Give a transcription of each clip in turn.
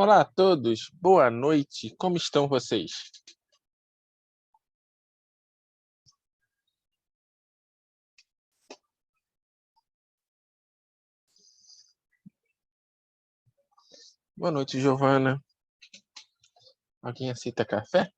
Olá a todos, boa noite, como estão vocês? Boa noite, Giovana. Alguém aceita café?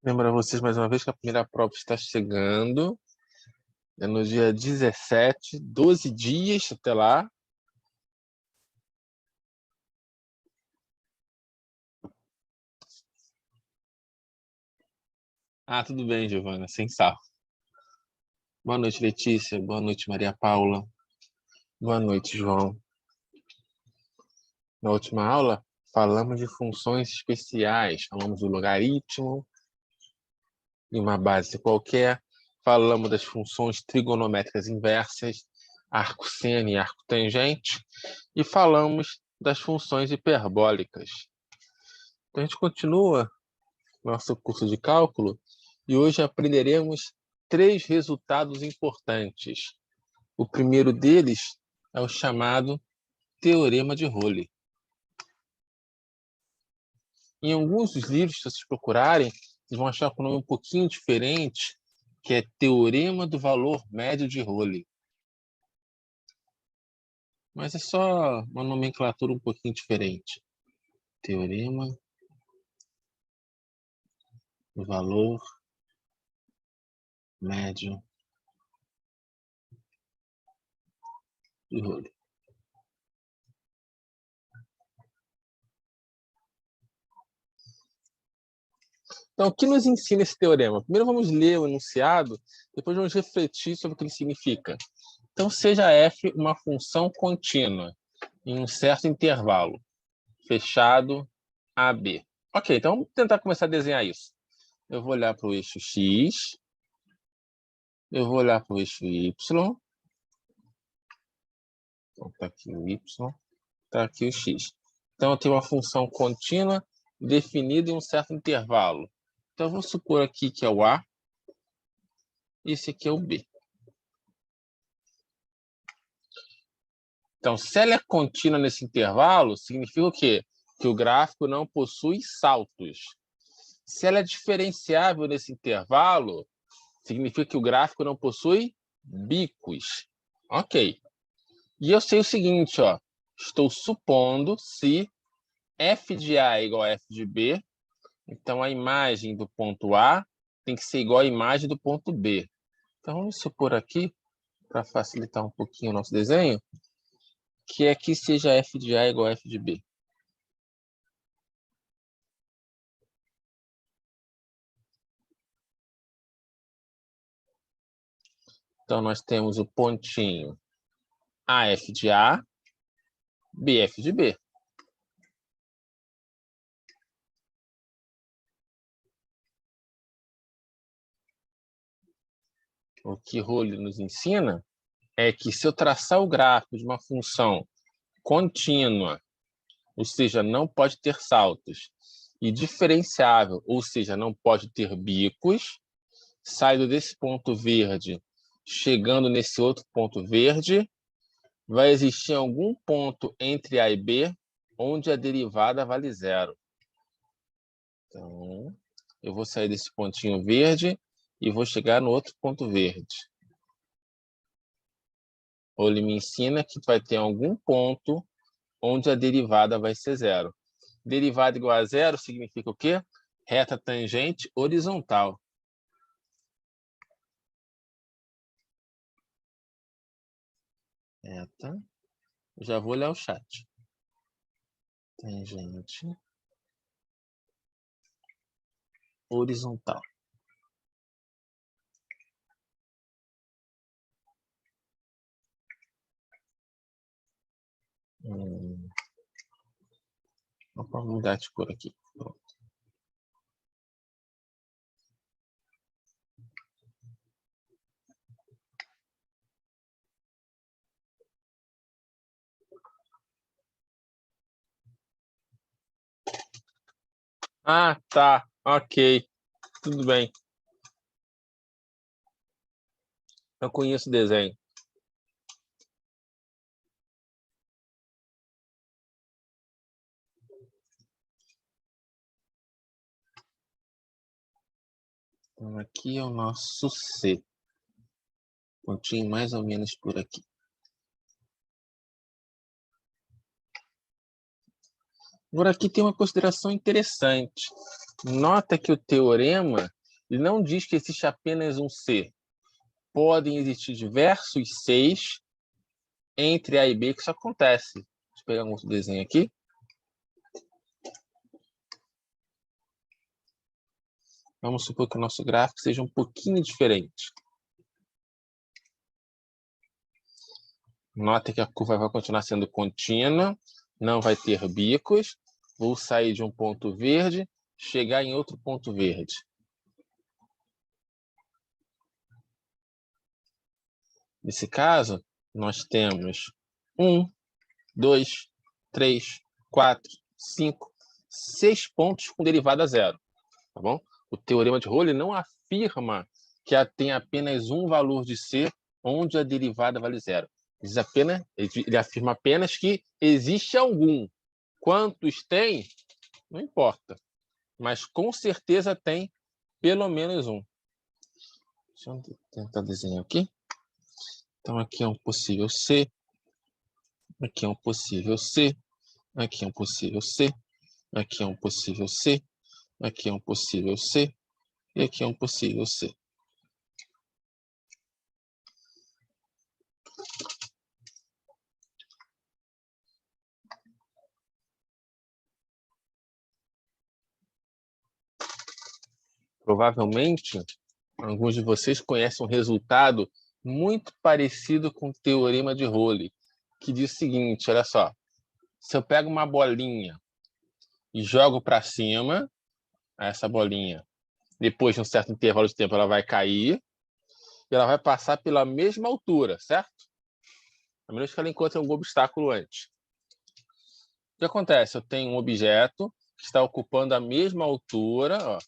Lembro a vocês mais uma vez que a primeira prova está chegando. É no dia 17, 12 dias até lá. Ah, tudo bem, Giovana, sem sarro. Boa noite, Letícia. Boa noite, Maria Paula. Boa noite, João. Na última aula, falamos de funções especiais. Falamos do logaritmo em uma base qualquer. Falamos das funções trigonométricas inversas, arco seno e arco tangente. E falamos das funções hiperbólicas. Então, a gente continua nosso curso de cálculo e hoje aprenderemos 3 resultados importantes. O primeiro deles é o chamado Teorema de Rowley. Em alguns dos livros, se vocês procurarem, vocês vão achar com um nome um pouquinho diferente, que é Teorema do Valor Médio de Rowley. Mas é só uma nomenclatura um pouquinho diferente. Teorema do Valor Médio de Rowley. Então, o que nos ensina esse teorema? Primeiro vamos ler o enunciado, depois vamos refletir sobre o que ele significa. Então, seja f uma função contínua em um certo intervalo, fechado AB. Ok, então vamos tentar começar a desenhar isso. Eu vou olhar para o eixo X, eu vou olhar para o eixo Y, então está aqui o Y, está aqui o X. Então, eu tenho uma função contínua definida em um certo intervalo. Então, eu vou supor aqui que é o A, e esse aqui é o B. Então, se ela é contínua nesse intervalo, significa o quê? Que o gráfico não possui saltos. Se ela é diferenciável nesse intervalo, significa que o gráfico não possui bicos. Ok. E eu sei o seguinte, ó. Estou supondo se f de A é igual a f de B, então a imagem do ponto A tem que ser igual à imagem do ponto B. Então, vamos supor aqui, para facilitar um pouquinho o nosso desenho, que aqui seja f de A igual a f de B. Então, nós temos o pontinho AF de A, BF de B. O que Rowley nos ensina é que se eu traçar o gráfico de uma função contínua, ou seja, não pode ter saltos, e diferenciável, ou seja, não pode ter bicos, saindo desse ponto verde, chegando nesse outro ponto verde, vai existir algum ponto entre A e B onde a derivada vale zero. Então, eu vou sair desse pontinho verde e vou chegar no outro ponto verde. Ou ele me ensina que vai ter algum ponto onde a derivada vai ser zero. Derivada igual a zero significa o quê? Reta tangente horizontal. Reta. Já vou olhar o chat. Tangente horizontal. Vou mudar de cor aqui. Pronto. Ah, tá. Ok. Tudo bem. Eu conheço o desenho. Então, aqui é o nosso C. Pontinho mais ou menos por aqui. Agora, aqui tem uma consideração interessante. Nota que o teorema ele não diz que existe apenas um C. Podem existir diversos Cs entre A e B que isso acontece. Deixa eu pegar um outro desenho aqui. Vamos supor que o nosso gráfico seja um pouquinho diferente. Nota que a curva vai continuar sendo contínua, não vai ter bicos. Vou sair de um ponto verde, chegar em outro ponto verde. Nesse caso, nós temos 1, 2, 3, 4, 5, 6 pontos com derivada zero. Tá bom? O teorema de Rolle não afirma que tem apenas um valor de C onde a derivada vale zero. Ele afirma apenas que existe algum. Quantos tem? Não importa. Mas com certeza tem pelo menos um. Deixa eu tentar desenhar aqui. Então, aqui é um possível C. Aqui é um possível C. Aqui é um possível C. Aqui é um possível C. Aqui é um possível C. E aqui é um possível C. Provavelmente, alguns de vocês conhecem um resultado muito parecido com o teorema de Rolle, que diz o seguinte, olha só, se eu pego uma bolinha e jogo para cima, essa bolinha, depois de um certo intervalo de tempo, ela vai cair e ela vai passar pela mesma altura, certo? A menos que ela encontre algum obstáculo antes. O que acontece? Eu tenho um objeto que está ocupando a mesma altura, ó,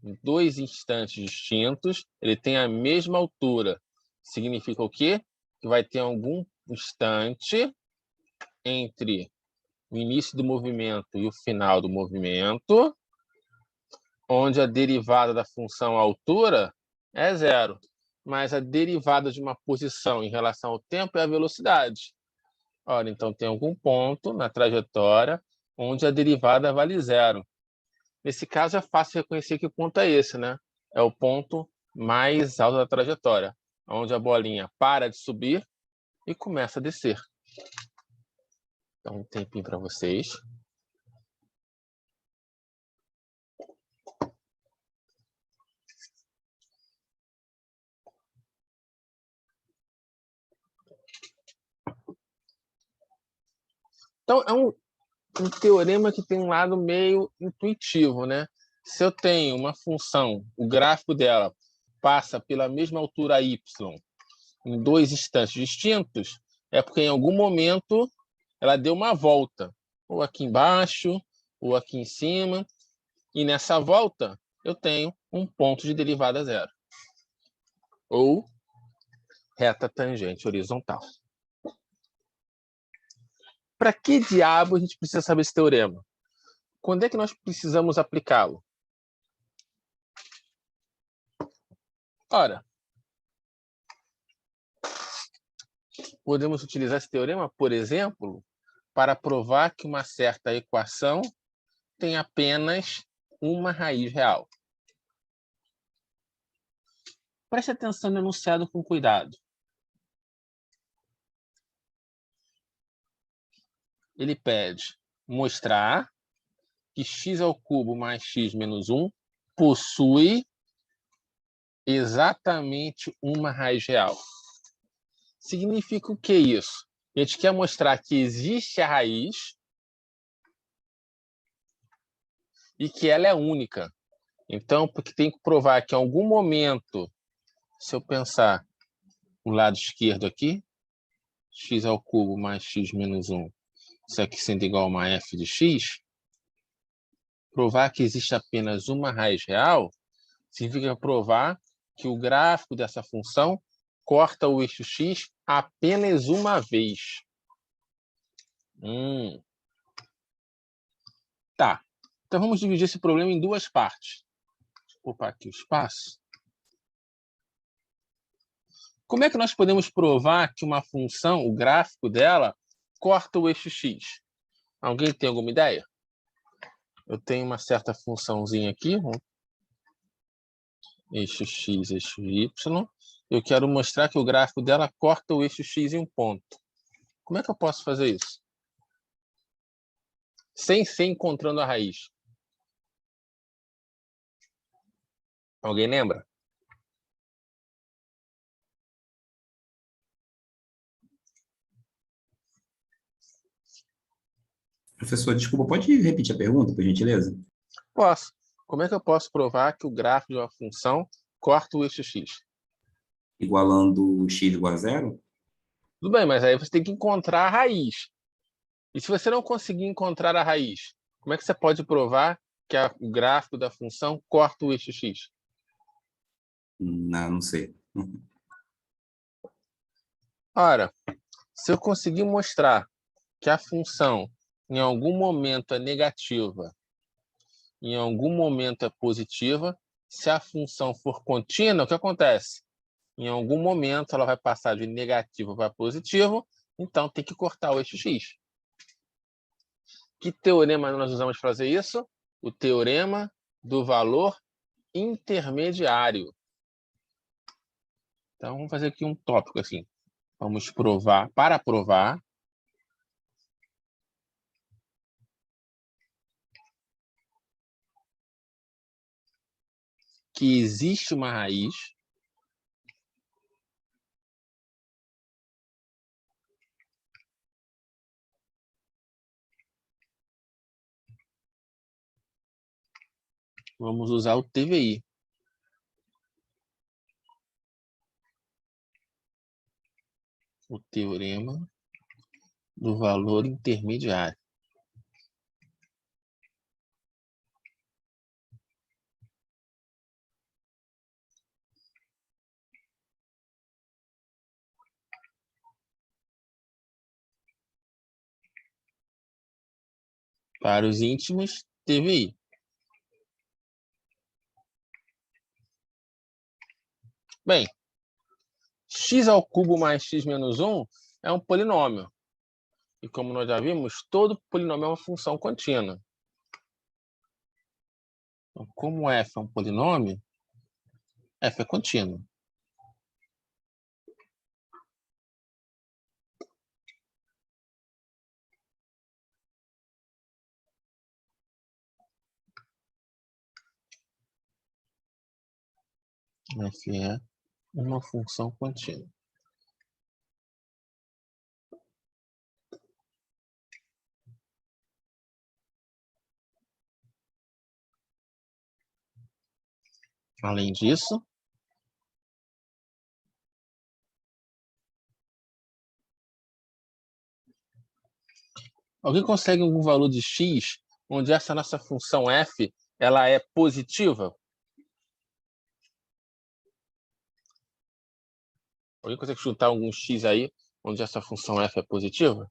em dois instantes distintos, ele tem a mesma altura. Significa o quê? Que vai ter algum instante entre o início do movimento e o final do movimento, onde a derivada da função altura é zero, mas a derivada de uma posição em relação ao tempo é a velocidade. Ora, então tem algum ponto na trajetória onde a derivada vale zero. Nesse caso, é fácil reconhecer que ponto é esse, né? É o ponto mais alto da trajetória, onde a bolinha para de subir e começa a descer. Então, um tempinho para vocês. Então, é um teorema que tem um lado meio intuitivo, né? Se eu tenho uma função, o gráfico dela passa pela mesma altura y em dois instantes distintos, é porque em algum momento ela deu uma volta, ou aqui embaixo, ou aqui em cima, e nessa volta eu tenho um ponto de derivada zero, ou reta tangente horizontal. Para que diabo a gente precisa saber esse teorema? Quando é que nós precisamos aplicá-lo? Ora, podemos utilizar esse teorema, por exemplo, para provar que uma certa equação tem apenas uma raiz real. Preste atenção no enunciado com cuidado. Ele pede mostrar que x ao cubo mais x menos 1 possui exatamente uma raiz real. Significa o que isso? A gente quer mostrar que existe a raiz e que ela é única. Então, porque tem que provar que em algum momento, se eu pensar no lado esquerdo aqui, x ao cubo mais x menos 1, isso aqui sendo igual a uma f de x, Provar que existe apenas uma raiz real significa provar que o gráfico dessa função corta o eixo x apenas uma vez. Tá. Então, vamos dividir esse problema em duas partes. Deixa eu ocupar aqui o espaço. Como é que nós podemos provar que uma função, o gráfico dela, corta o eixo x? Alguém tem alguma ideia? Eu tenho uma certa funçãozinha aqui, eixo x, eixo y. Eu quero mostrar que o gráfico dela corta o eixo x em um ponto. Como é que eu posso fazer isso? Sem ser encontrando a raiz. Alguém lembra? Professor, desculpa, pode repetir a pergunta, por gentileza? Posso. Como é que eu posso provar que o gráfico de uma função corta o eixo x? Igualando x igual a zero? Tudo bem, mas aí você tem que encontrar a raiz. E se você não conseguir encontrar a raiz, como é que você pode provar que o gráfico da função corta o eixo x? Não sei. Ora, se eu conseguir mostrar que a função em algum momento é negativa, em algum momento é positiva, se a função for contínua, o que acontece? Em algum momento ela vai passar de negativo para positivo, então tem que cortar o eixo x. Que teorema nós usamos para fazer isso? O teorema do valor intermediário. Então, vamos fazer aqui um tópico assim. Vamos provar, para provar que existe uma raiz vamos usar o TVI. O teorema do valor intermediário. Para os íntimos, TVI. Bem, x ao cubo mais x menos 1 é um polinômio. E como nós já vimos, todo polinômio é uma função contínua. Então, como f é um polinômio, f é contínuo. F é uma função contínua. Além disso, alguém consegue algum valor de x onde essa nossa função f ela é positiva? Alguém consegue chutar algum x aí onde essa função f é positiva?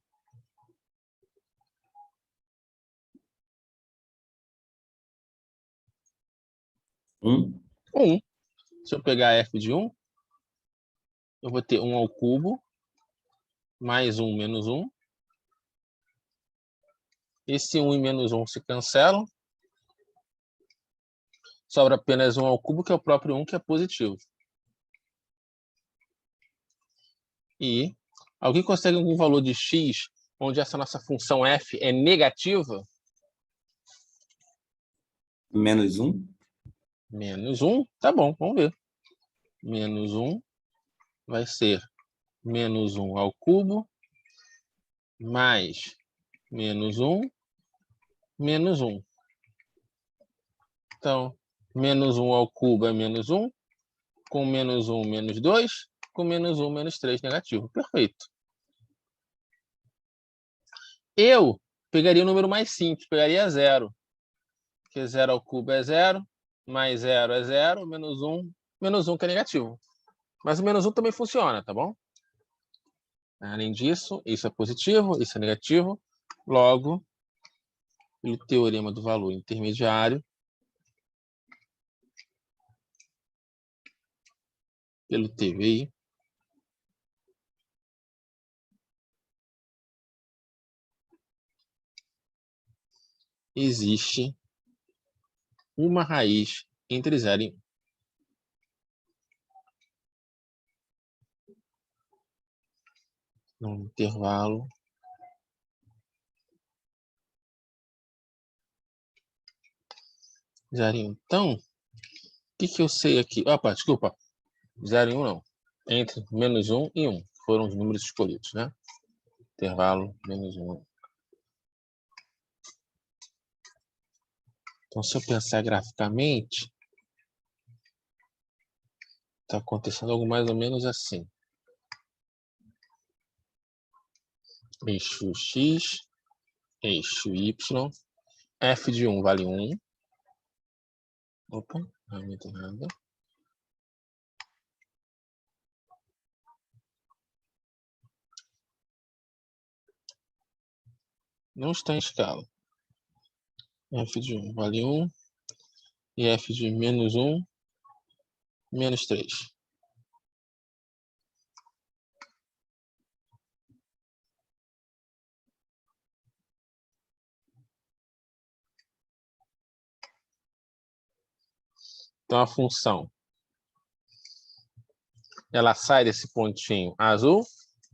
Um. 1. Se eu pegar f de 1, eu vou ter 1 ao cubo mais 1 menos 1. Esse 1 e menos 1 se cancelam. Sobra apenas 1 ao cubo, que é o próprio 1, que é positivo. E alguém consegue algum valor de x onde essa nossa função f é negativa? Menos um. Menos 1, tá bom, vamos ver. Menos 1 vai ser menos 1 ao cubo, mais menos 1, menos 1. Então, menos 1 ao cubo é menos 1, com menos 1, menos 2, com menos 1, menos 3, negativo. Perfeito. Eu pegaria o número mais simples, pegaria 0. Porque 0 ao cubo é 0, mais 0 é 0, menos 1 que é negativo. Mas o menos 1 também funciona, tá bom? Além disso, isso é positivo, isso é negativo. Logo, pelo teorema do valor intermediário, pelo TVI, existe uma raiz entre 0 e 1. No intervalo zero e 1. Então, o que eu sei aqui? Opa, desculpa. 0 e 1 não. Entre menos 1 e 1. Foram os números escolhidos, né? Intervalo menos 1. Então, se eu pensar graficamente, está acontecendo algo mais ou menos assim. Eixo X, eixo Y, f de 1 vale 1. Opa, não é muito errado. Não está em escala. F de 1 vale 1 e f de menos 1, menos 3. Então, a função, ela sai desse pontinho azul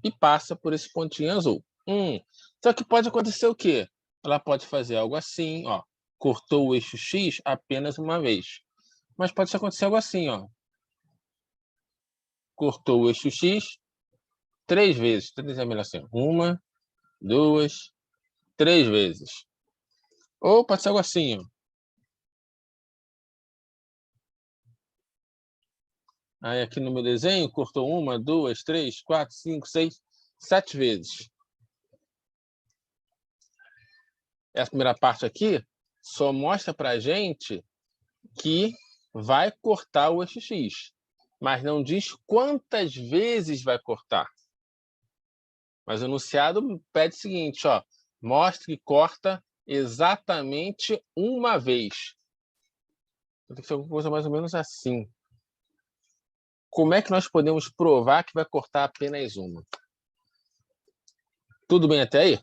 e passa por esse pontinho azul. Só que pode acontecer o quê? Ela pode fazer algo assim, ó. Cortou o eixo X apenas uma vez. Mas pode acontecer algo assim, ó. Cortou o eixo X 3 vezes. 3 é melhor assim. 1, 2, 3 vezes. Ou pode ser algo assim, ó. Aí aqui no meu desenho, cortou 1, 2, 3, 4, 5, 6, 7 vezes. Essa primeira parte aqui só mostra para a gente que vai cortar o eixo X, mas não diz quantas vezes vai cortar. Mas o enunciado pede o seguinte, ó, mostre que corta exatamente uma vez. Então, tem que ser alguma coisa mais ou menos assim. Como é que nós podemos provar que vai cortar apenas uma? Tudo bem até aí?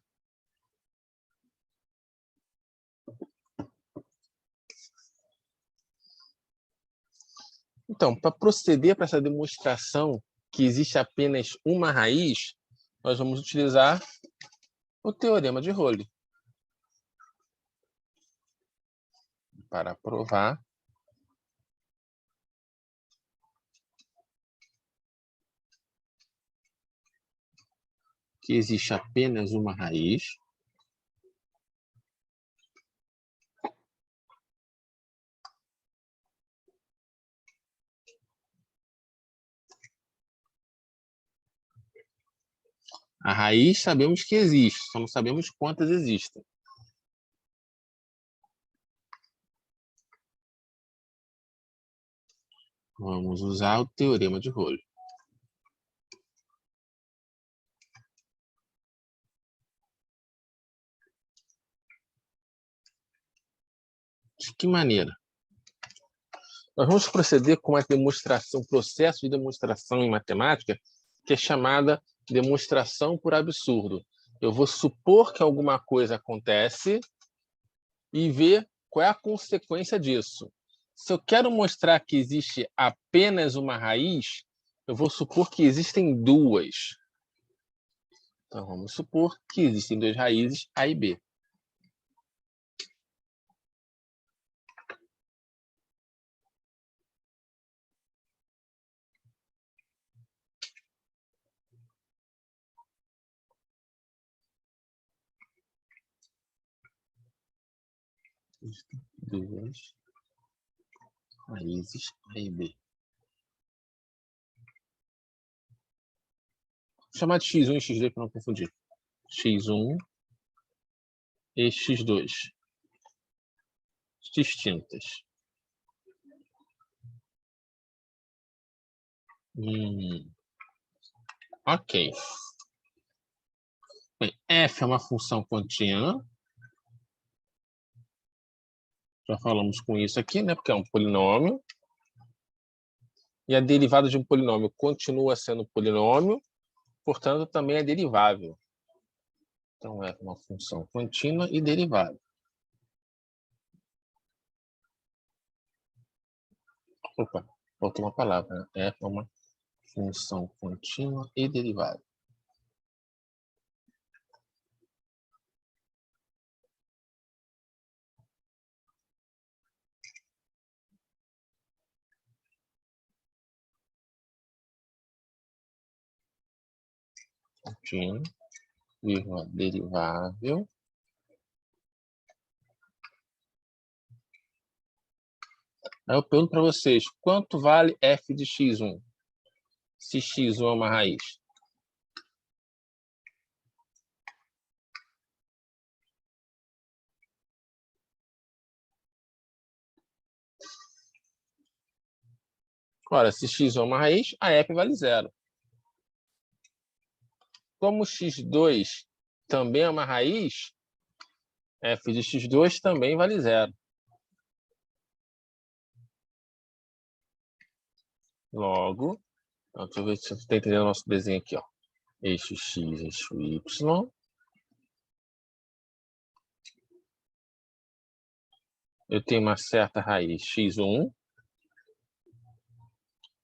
Então, para proceder para essa demonstração que existe apenas uma raiz, nós vamos utilizar o teorema de Rowley para provar que existe apenas uma raiz A raiz sabemos que existe, só não sabemos quantas existem. Vamos usar o teorema de Rowley. De que maneira? Nós vamos proceder com uma demonstração, processo de demonstração em matemática, que é chamada demonstração por absurdo. Eu vou supor que alguma coisa acontece e ver qual é a consequência disso. Se eu quero mostrar que existe apenas uma raiz, eu vou supor que existem duas. Então, vamos supor que existem duas raízes, A e B. Existem duas raízes, A e B. Vou chamar de x1 e x2 para não confundir. x1 e x2. distintas. Ok. Bem, f é uma função contínua. Já falamos com isso aqui, né? Porque é um polinômio. E a derivada de um polinômio continua sendo polinômio, portanto, também é derivável. Então, f é uma função contínua e derivável. Opa, faltou uma palavra, né? F é uma função contínua e derivável. Contínua, vírgula, derivável. Aí eu pergunto para vocês, quanto vale f de x1? Se x1 é uma raiz. Ora, se x1 é uma raiz, a f vale 0. Como x2 também é uma raiz, f de x2 também vale 0. Logo, deixa eu ver se você está entendendo o nosso desenho aqui. Ó. Eixo x, eixo y. Eu tenho uma certa raiz x1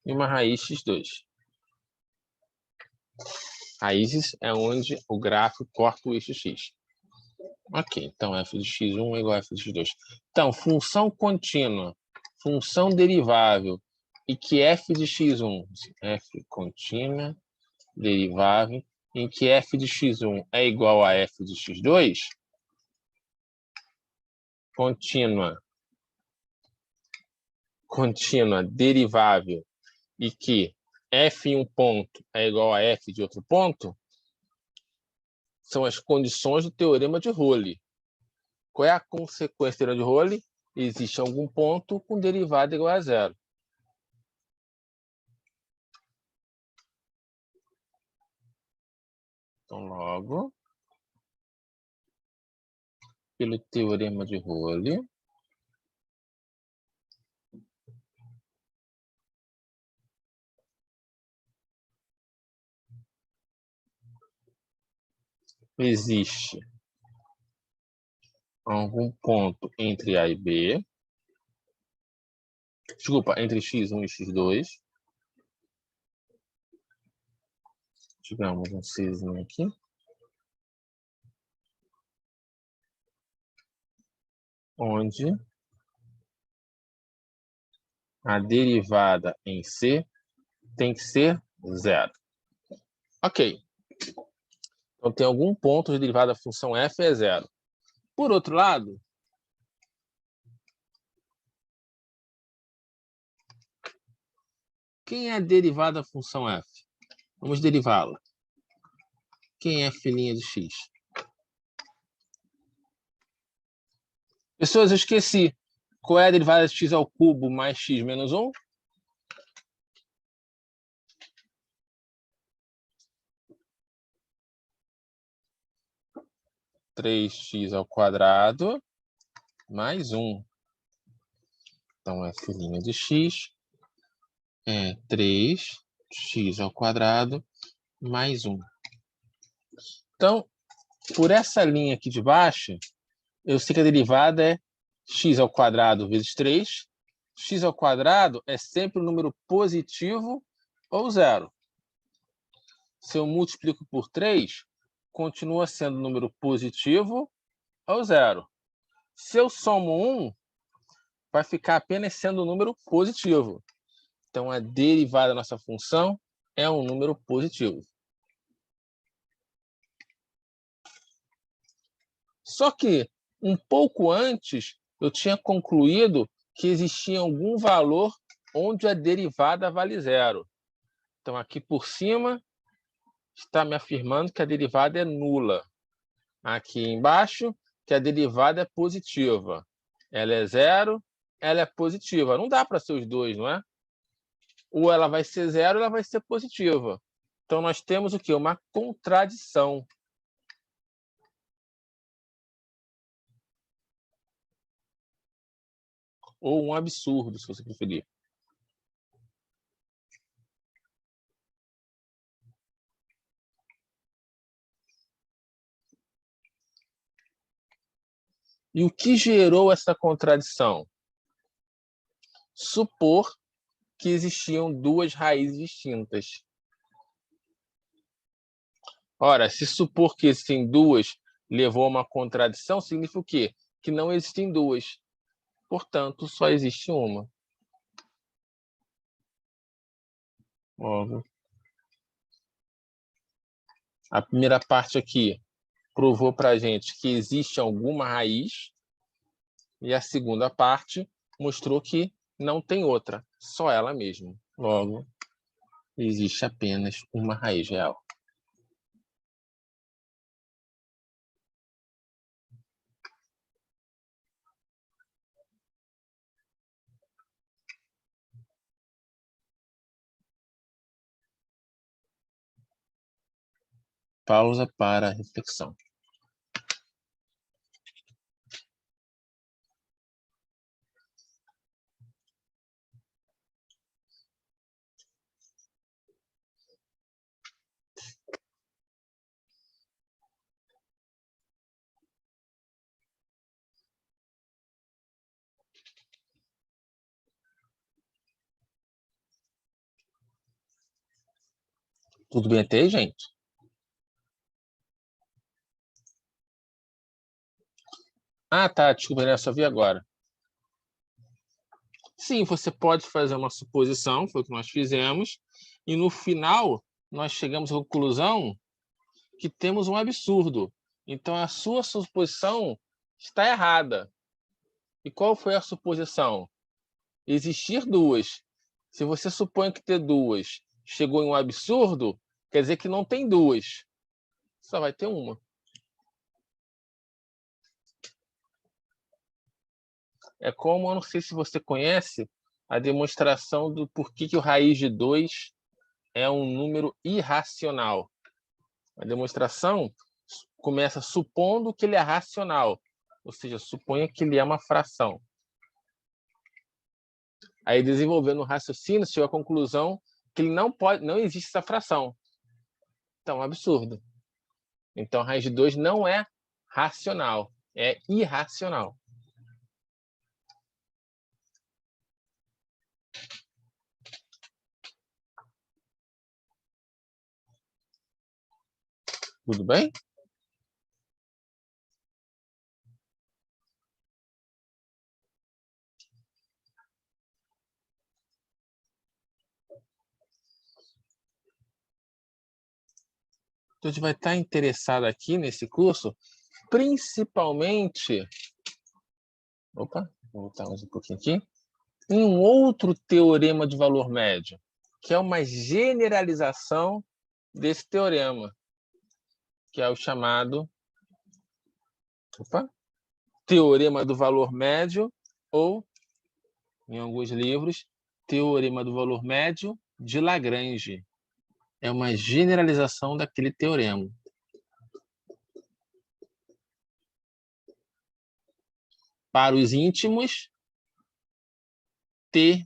e uma raiz x2. Raízes é onde o gráfico corta o eixo x. Ok, então f de x1 é igual a f de x2. Então, função contínua, função derivável, e que f de x1, f contínua, derivável, em que f de x1 é igual a f de x2, contínua, derivável, e que f em um ponto é igual a f de outro ponto, são as condições do teorema de Rowley. Qual é a consequência do teorema de Rowley? Existe algum ponto com derivada igual a 0. Então, logo, pelo teorema de Rowley, existe algum ponto entre A e B, desculpa, entre x1 e x2, digamos um Czinho aqui, onde a derivada em C tem que ser 0. Ok. Então, tem algum ponto de derivada da função f é 0. Por outro lado, quem é a derivada da função f? Vamos derivá-la. Quem é f' de x? Pessoas, eu esqueci. Qual é a derivada de x ao cubo mais x menos 1? (3x ao quadrado mais 1. Então, f' de x é 3x ao quadrado mais 1. Então, por essa linha aqui de baixo, eu sei que a derivada é x ao quadrado vezes 3. X ao quadrado é sempre um número positivo ou 0. Se eu multiplico por 3, continua sendo um número positivo ou 0. Se eu somo 1, vai ficar apenas sendo um número positivo. Então, a derivada da nossa função é um número positivo. Só que, um pouco antes, eu tinha concluído que existia algum valor onde a derivada vale 0. Então, aqui por cima, está me afirmando que a derivada é nula. Aqui embaixo, que a derivada é positiva. Ela é zero, ela é positiva. Não dá para ser os dois, não é? Ou ela vai ser zero, ou ela vai ser positiva. Então, nós temos o quê? Uma contradição. Ou um absurdo, se você preferir. E o que gerou essa contradição? Supor que existiam duas raízes distintas. Ora, se supor que existem duas levou a uma contradição, significa o quê? Que não existem duas. Portanto, só existe uma. Óbvio. A primeira parte aqui provou para a gente que existe alguma raiz, e a segunda parte mostrou que não tem outra, só ela mesma. Logo, existe apenas uma raiz real. Pausa para a reflexão. Tudo bem até aí, gente? Ah, tá. Desculpa, né? Só vi agora. Sim, você pode fazer uma suposição, foi o que nós fizemos, e no final nós chegamos à conclusão que temos um absurdo. Então a sua suposição está errada. E qual foi a suposição? Existir duas. Se você supõe que ter duas chegou em um absurdo, quer dizer que não tem duas. Só vai ter uma. É como, eu não sei se você conhece, a demonstração do porquê que o raiz de 2 é um número irracional. A demonstração começa supondo que ele é racional, ou seja, suponha que ele é uma fração. Aí, desenvolvendo o raciocínio, chegou à conclusão que ele não existe essa fração. Então, é um absurdo. Então, a raiz de 2 não é racional, é irracional. Tudo bem? Então, a gente vai estar interessado aqui nesse curso, principalmente... Opa, vou voltar um pouquinho aqui. Em um outro teorema de valor médio, que é uma generalização desse teorema, que é o chamado teorema do valor médio, ou, em alguns livros, teorema do valor médio de Lagrange. É uma generalização daquele teorema. Para os íntimos, TVM.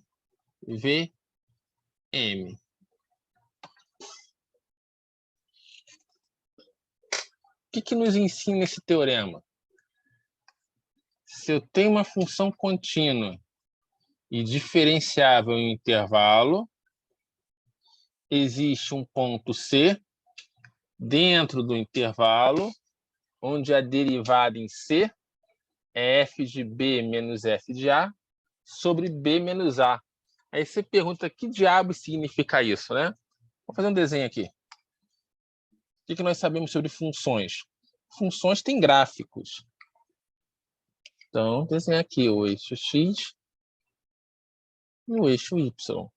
O que nos ensina esse teorema? Se eu tenho uma função contínua e diferenciável em intervalo, existe um ponto C dentro do intervalo, onde a derivada em C é f de B menos f de A sobre B menos A. Aí você pergunta, que diabo significa isso, né? Vou fazer um desenho aqui. O que nós sabemos sobre funções? Funções têm gráficos. Então, desenhar aqui o eixo X e o eixo Y.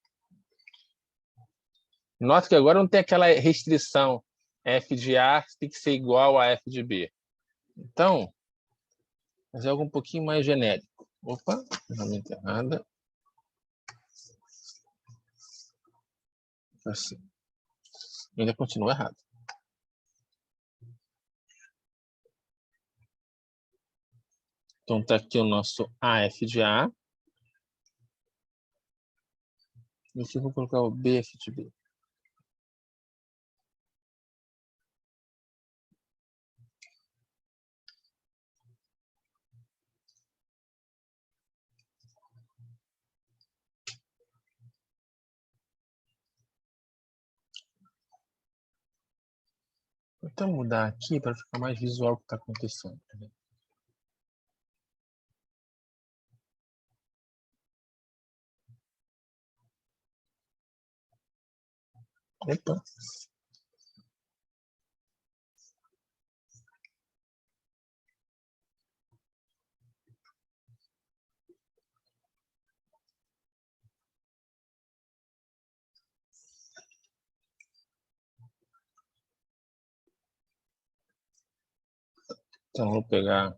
Nota que agora não tem aquela restrição f de A tem que ser igual a f de B. Então, mas é algo um pouquinho mais genérico. Opa, ferramenta errada. Assim. Ainda continua errado. Então, está aqui o nosso AF de A. E aqui eu vou colocar o BF de B. Vou até mudar aqui para ficar mais visual o que está acontecendo. Opa. Então, vou pegar.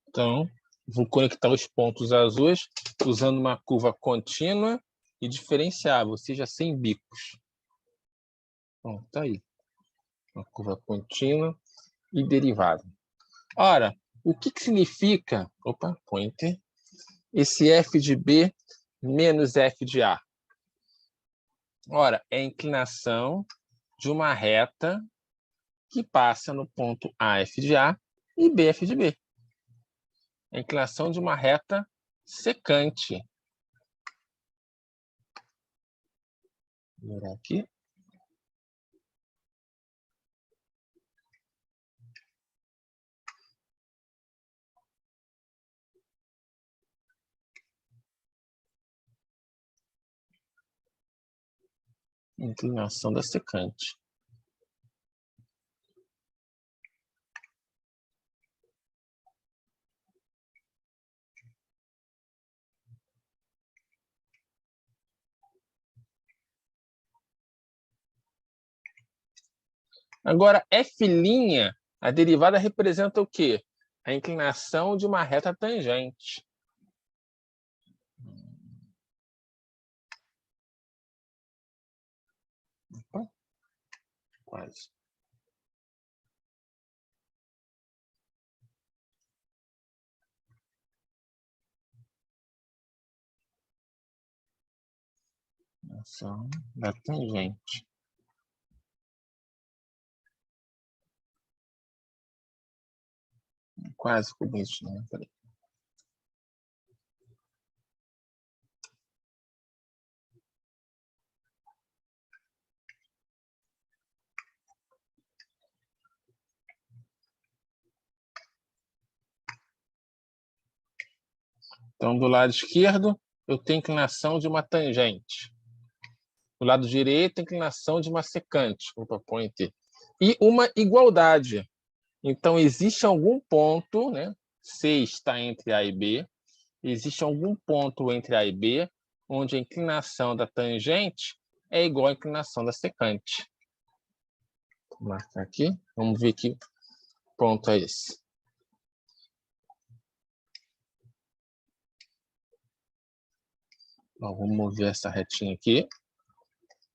Então, vou conectar os pontos azuis usando uma curva contínua e diferenciável, ou seja, sem bicos. Bom, tá aí. Uma curva contínua e derivada. Ora, o que significa, pointer, esse f de B menos f de A? Ora, é a inclinação de uma reta que passa no ponto AF de A e BF de B. A inclinação de uma reta secante. Vou virar aqui. Inclinação da secante. Agora, F', a derivada representa o quê? A inclinação de uma reta tangente. Opa, quase. Inclinação da tangente. Quase ficou bonitinho, né? Peraí. Então, do lado esquerdo, eu tenho inclinação de uma tangente. Do lado direito, a inclinação de uma secante. Opa, pointer. E uma igualdade. Então, existe algum ponto, né? C está entre A e B. Existe algum ponto entre A e B, onde a inclinação da tangente é igual à inclinação da secante. Vou marcar aqui. Vamos ver que ponto é esse. Bom, vamos mover essa retinha aqui,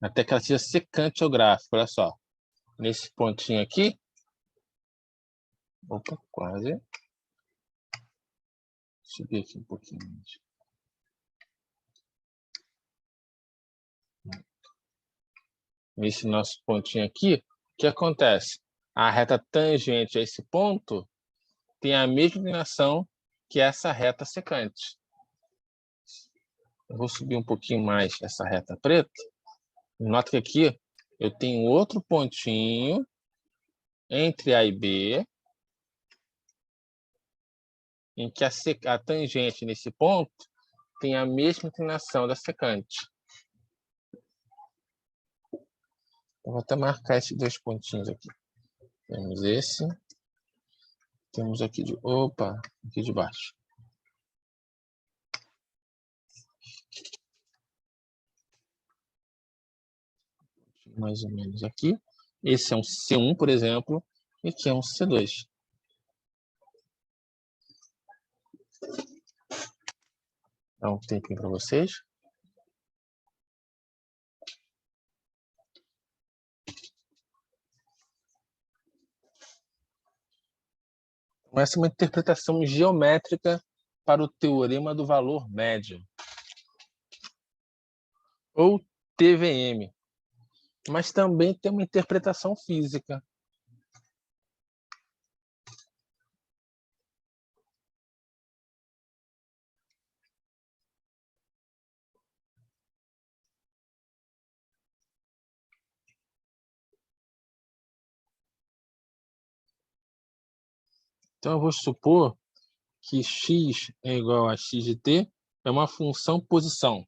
até que ela seja secante ao gráfico. Olha só. Nesse pontinho aqui. Opa, quase. Subir aqui um pouquinho. Nesse nosso pontinho aqui, o que acontece? A reta tangente a esse ponto tem a mesma inclinação que essa reta secante. Eu vou subir um pouquinho mais essa reta preta. Nota que aqui eu tenho outro pontinho entre A e B, em que a tangente nesse ponto tem a mesma inclinação da secante. Eu vou até marcar esses dois pontinhos aqui. Temos esse. Temos aqui de... Opa, aqui de baixo. Mais ou menos aqui. Esse é um C1, por exemplo, e aqui é um C2. Dá um tempinho para vocês. Essa é uma interpretação geométrica para o teorema do valor médio, ou TVM, mas também tem uma interpretação física. Então, eu vou supor que x é igual a x de t é uma função posição.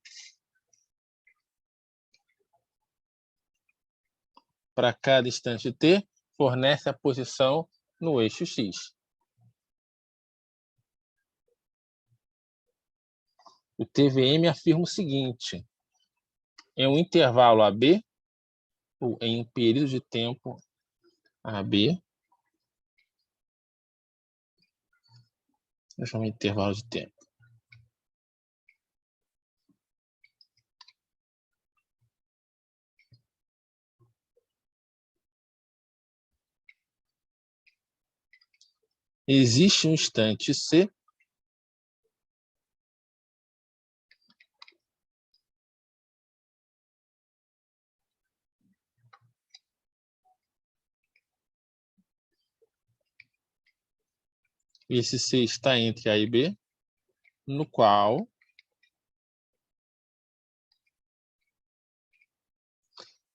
Para cada instante t, fornece a posição no eixo x. O TVM afirma o seguinte: em um intervalo AB, ou em um período de tempo AB, eu chamo de intervalo de tempo, existe um instante C e esse C está entre A e B, no qual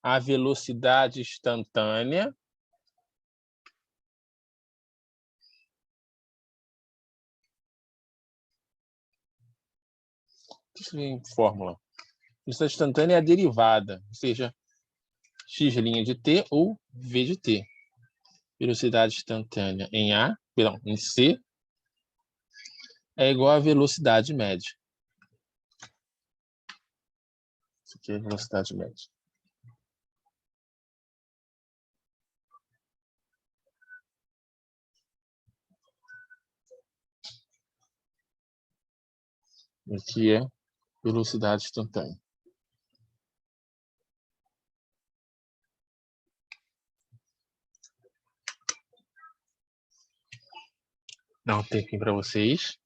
a velocidade instantânea isso em fórmula. Velocidade instantânea é a derivada, ou seja, x' de t ou v de t. Velocidade instantânea em C é igual à velocidade média. Isso aqui é a velocidade média. Aqui é velocidade instantânea. Dá um tempinho para vocês.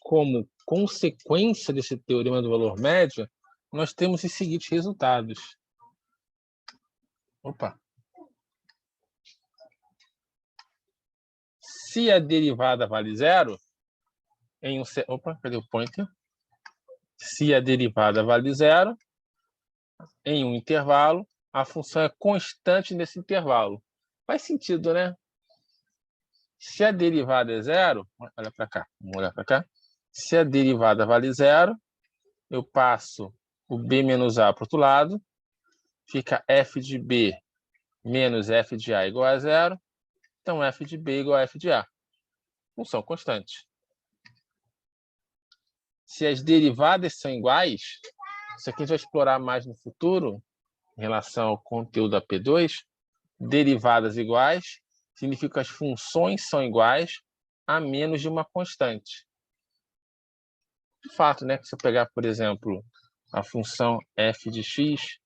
Como consequência desse teorema do valor médio, nós temos os seguintes resultados. Opa! Se a derivada vale zero, Opa, cadê o pointer? Se a derivada vale zero, em um intervalo, a função é constante nesse intervalo. Faz sentido, né? Se a derivada é zero, olha para cá, vamos olhar para cá. Se a derivada vale zero, eu passo o b menos a para o outro lado, fica f de b menos f de a igual a zero, então f de b igual a f de a. Função constante. Se as derivadas são iguais, isso aqui a gente vai explorar mais no futuro, em relação ao conteúdo da P2, derivadas iguais significa que as funções são iguais a menos de uma constante. De fato, né, que se eu pegar, por exemplo, a função f de x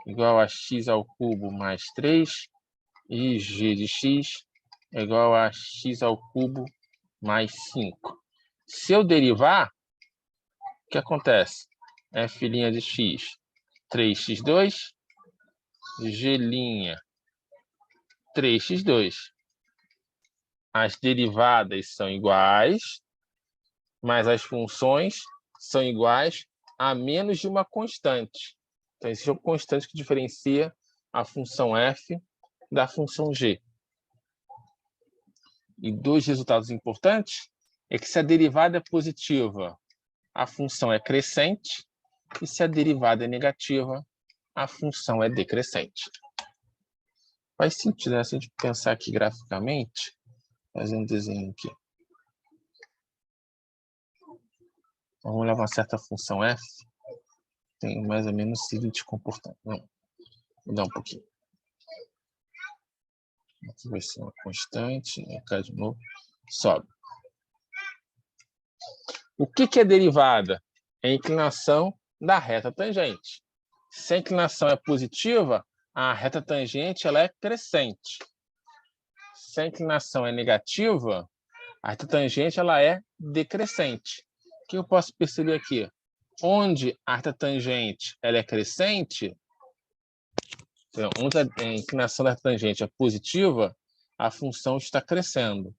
igual a x ao cubo mais 3 e g de x é igual a x ao cubo mais 5. Se eu derivar, o que acontece? F' de x, 3x2, g', 3x2. As derivadas são iguais, mas as funções são iguais a menos de uma constante. Então, esse é o constante que diferencia a função f da função g. E dois resultados importantes é que se a derivada é positiva, a função é crescente, e se a derivada é negativa, a função é decrescente. Faz sentido, né? Se a gente pensar aqui graficamente, fazer um desenho aqui. Vamos levar uma certa função f. Tem mais ou menos o seguinte comportamento. Vou mudar um pouquinho. Aqui vai ser uma constante. Cá de novo. Sobe. O que é derivada? É a inclinação da reta tangente. Se a inclinação é positiva, a reta tangente ela é crescente. Se a inclinação é negativa, a reta tangente ela é decrescente. O que eu posso perceber aqui? Onde a reta tangente ela é crescente, onde a inclinação da reta tangente é positiva, a função está crescendo.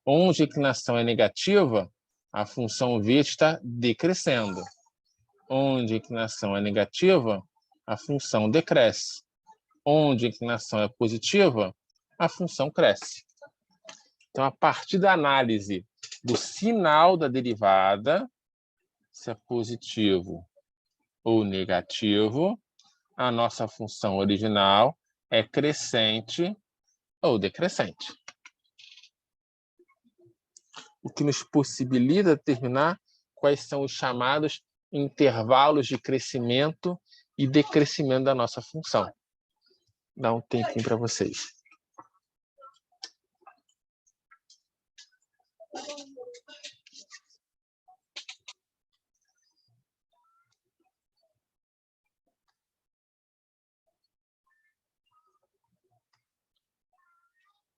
Onde a inclinação é negativa, a função v está decrescendo. Onde a inclinação é negativa, a função decresce. Onde a inclinação é positiva, a função cresce. Então, a partir da análise do sinal da derivada, se é positivo ou negativo, a nossa função original é crescente ou decrescente. O que nos possibilita determinar quais são os chamados intervalos de crescimento e decrescimento da nossa função. Dá um tempinho para vocês.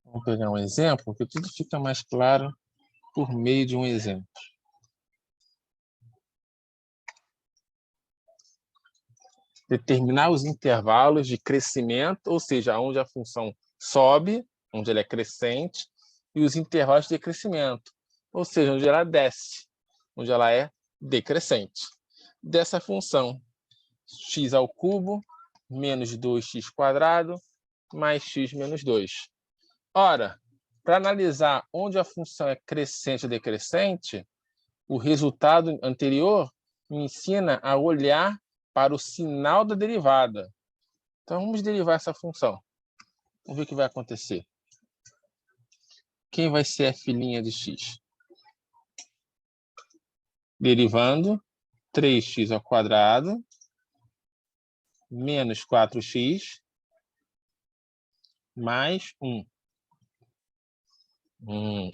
Vamos pegar um exemplo, porque tudo fica mais claro por meio de um exemplo. Determinar os intervalos de crescimento, ou seja, onde a função sobe, onde ela é crescente, e os intervalos de decrescimento, ou seja, onde ela desce, onde ela é decrescente. Dessa função, x ao cubo menos 2x² mais x menos 2. Ora, para analisar onde a função é crescente ou decrescente, o resultado anterior me ensina a olhar para o sinal da derivada. Então, vamos derivar essa função. Vamos ver o que vai acontecer. Quem vai ser a filhinha de x? Derivando 3x² menos 4x mais 1.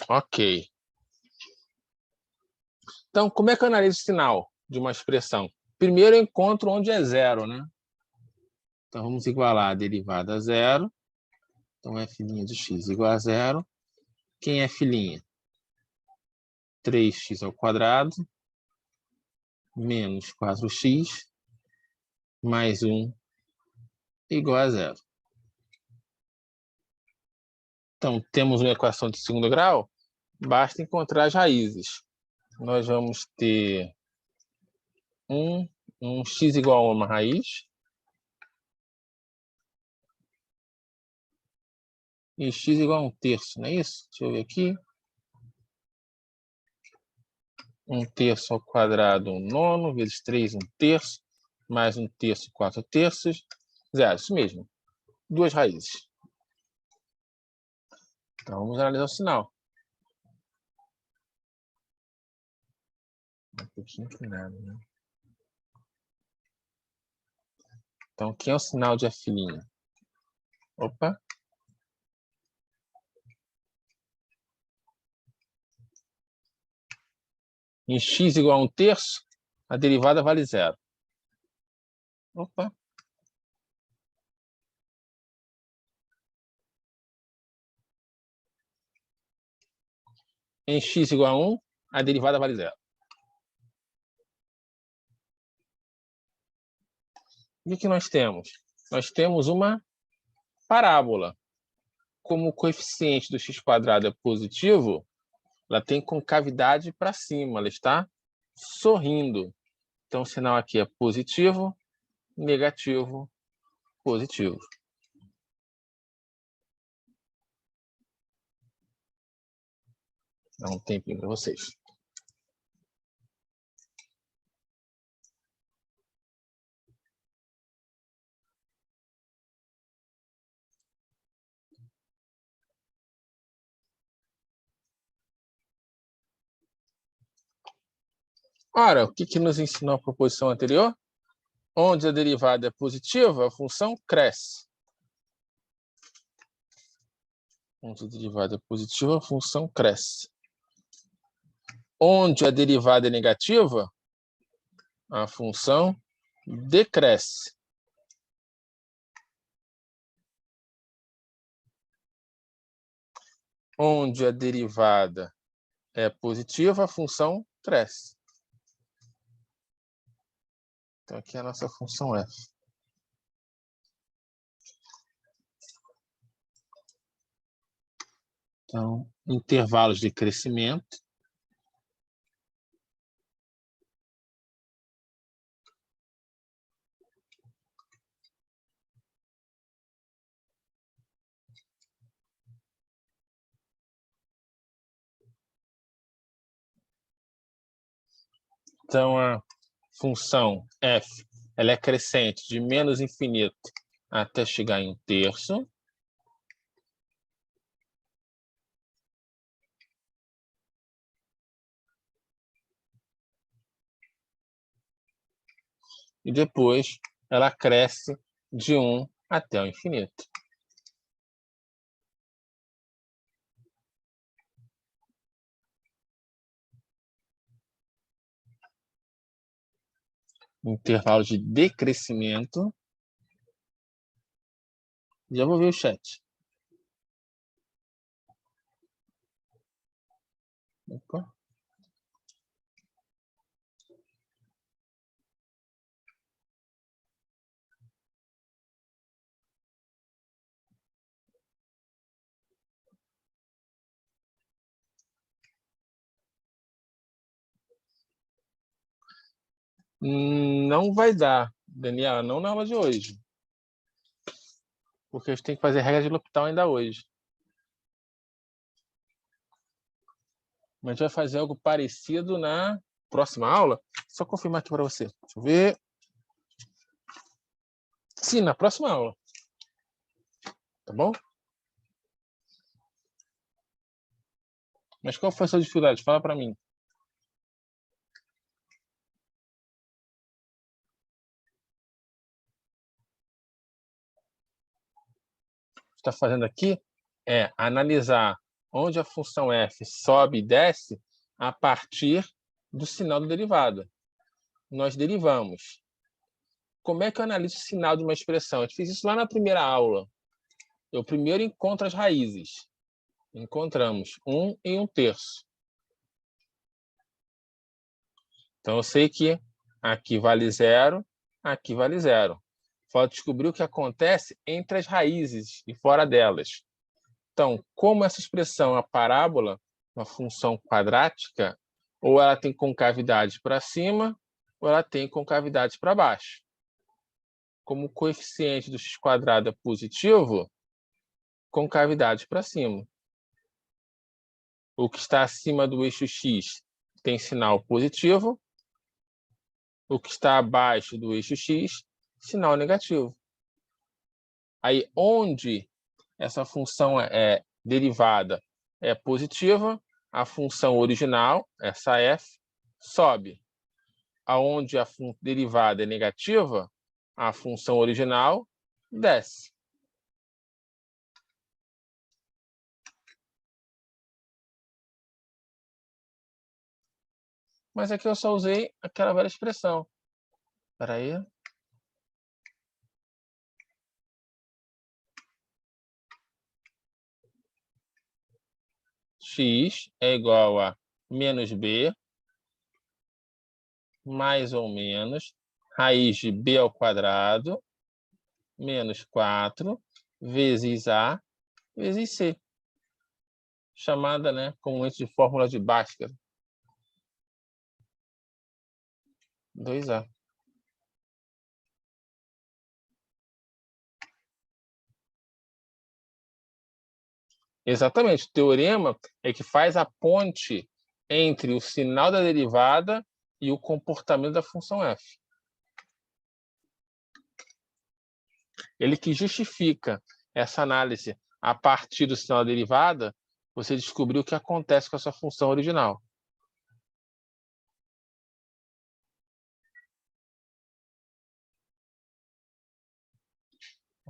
Ok. Então, como é que eu analiso o sinal de uma expressão? Primeiro, eu encontro onde é zero, né? Então, vamos igualar a derivada a zero. Então, f' de x igual a zero. Quem é filhinha? 3x² menos 4x mais 1 igual a zero. Então, temos uma equação de segundo grau, basta encontrar as raízes. Nós vamos ter um x igual a uma raiz, e x igual a 1/3, não é isso? Deixa eu ver aqui. 1/3 ao quadrado, 1/9, vezes 3, 1/3, mais 1/3, 4/3, zero, isso mesmo. Duas raízes. Então, vamos analisar o sinal. Um pouquinho inclinado, né? Então, quem é o sinal de f'? Opa! Em x igual a 1/3, a derivada vale zero. Opa! Em x igual a 1, a derivada vale zero. E o que nós temos? Nós temos uma parábola. Como o coeficiente do x² é positivo, ela tem concavidade para cima, ela está sorrindo. Então, o sinal aqui é positivo, negativo, positivo. Dá um tempinho para vocês. Ora, o que nos ensinou a proposição anterior? Onde a derivada é positiva, a função cresce. Onde a derivada é positiva, a função cresce. Onde a derivada é negativa, a função decresce. Onde a derivada é positiva, a função cresce. Então, aqui é a nossa função f. Então, intervalos de crescimento. Então, a função f ela é crescente de menos infinito até chegar em 1/3. E depois ela cresce de 1 até o infinito. Intervalo de decrescimento. Já vou ver o chat. Opa. Não vai dar, Daniela, não na aula de hoje. Porque a gente tem que fazer regra de L'Hopital ainda hoje. Mas a gente vai fazer algo parecido na próxima aula. Só confirmar aqui para você. Deixa eu ver. Sim, na próxima aula. Tá bom? Mas qual foi a sua dificuldade? Fala para mim. O que está fazendo aqui é analisar onde a função f sobe e desce a partir do sinal da derivada. Nós derivamos. Como é que eu analiso o sinal de uma expressão? Eu fiz isso lá na primeira aula. Eu primeiro encontro as raízes. Encontramos 1 e 1/3. Então, eu sei que aqui vale 0, aqui vale 0. Falta descobrir o que acontece entre as raízes e fora delas. Então, como essa expressão é uma parábola, uma função quadrática, ou ela tem concavidade para cima, ou ela tem concavidade para baixo. Como o coeficiente do x² é positivo, concavidade para cima. O que está acima do eixo x tem sinal positivo, o que está abaixo do eixo x, sinal negativo. Aí, onde essa função é derivada é positiva, a função original, essa f, sobe. Aonde a derivada é negativa, a função original desce. Mas aqui eu só usei aquela velha expressão. Espera aí. X é igual a menos b, mais ou menos, raiz de b² menos 4 vezes a vezes c. Chamada, né, comumente de fórmula de Bhaskara. 2a. Exatamente. O teorema é que faz a ponte entre o sinal da derivada e o comportamento da função f. Ele que justifica essa análise a partir do sinal da derivada, você descobriu o que acontece com a sua função original.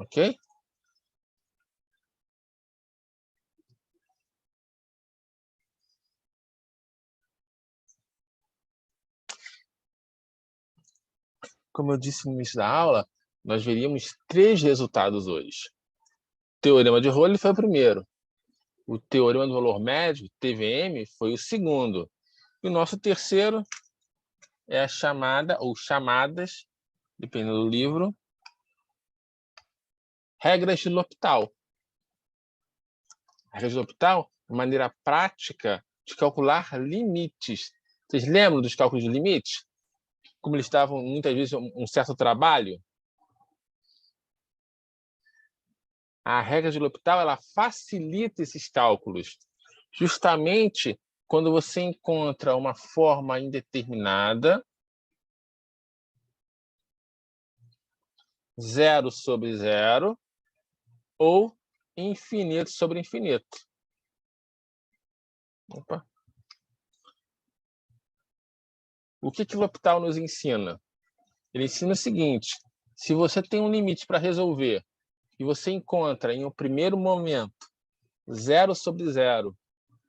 Ok? Como eu disse no início da aula, nós veríamos 3 resultados hoje. O teorema de Rowley foi o primeiro. O teorema do valor médio, TVM, foi o segundo. E o nosso terceiro é a chamada, ou chamadas, dependendo do livro, regras de L'Hopital. A regra de L'Hopital é uma maneira prática de calcular limites. Vocês lembram dos cálculos de limites? Como eles davam, muitas vezes, um certo trabalho? A regra de L'Hopital, ela facilita esses cálculos. Justamente quando você encontra uma forma indeterminada, 0 sobre 0, ou infinito sobre infinito. Opa. O que L'Hopital nos ensina? Ele ensina o seguinte: se você tem um limite para resolver e você encontra em um primeiro momento 0 sobre 0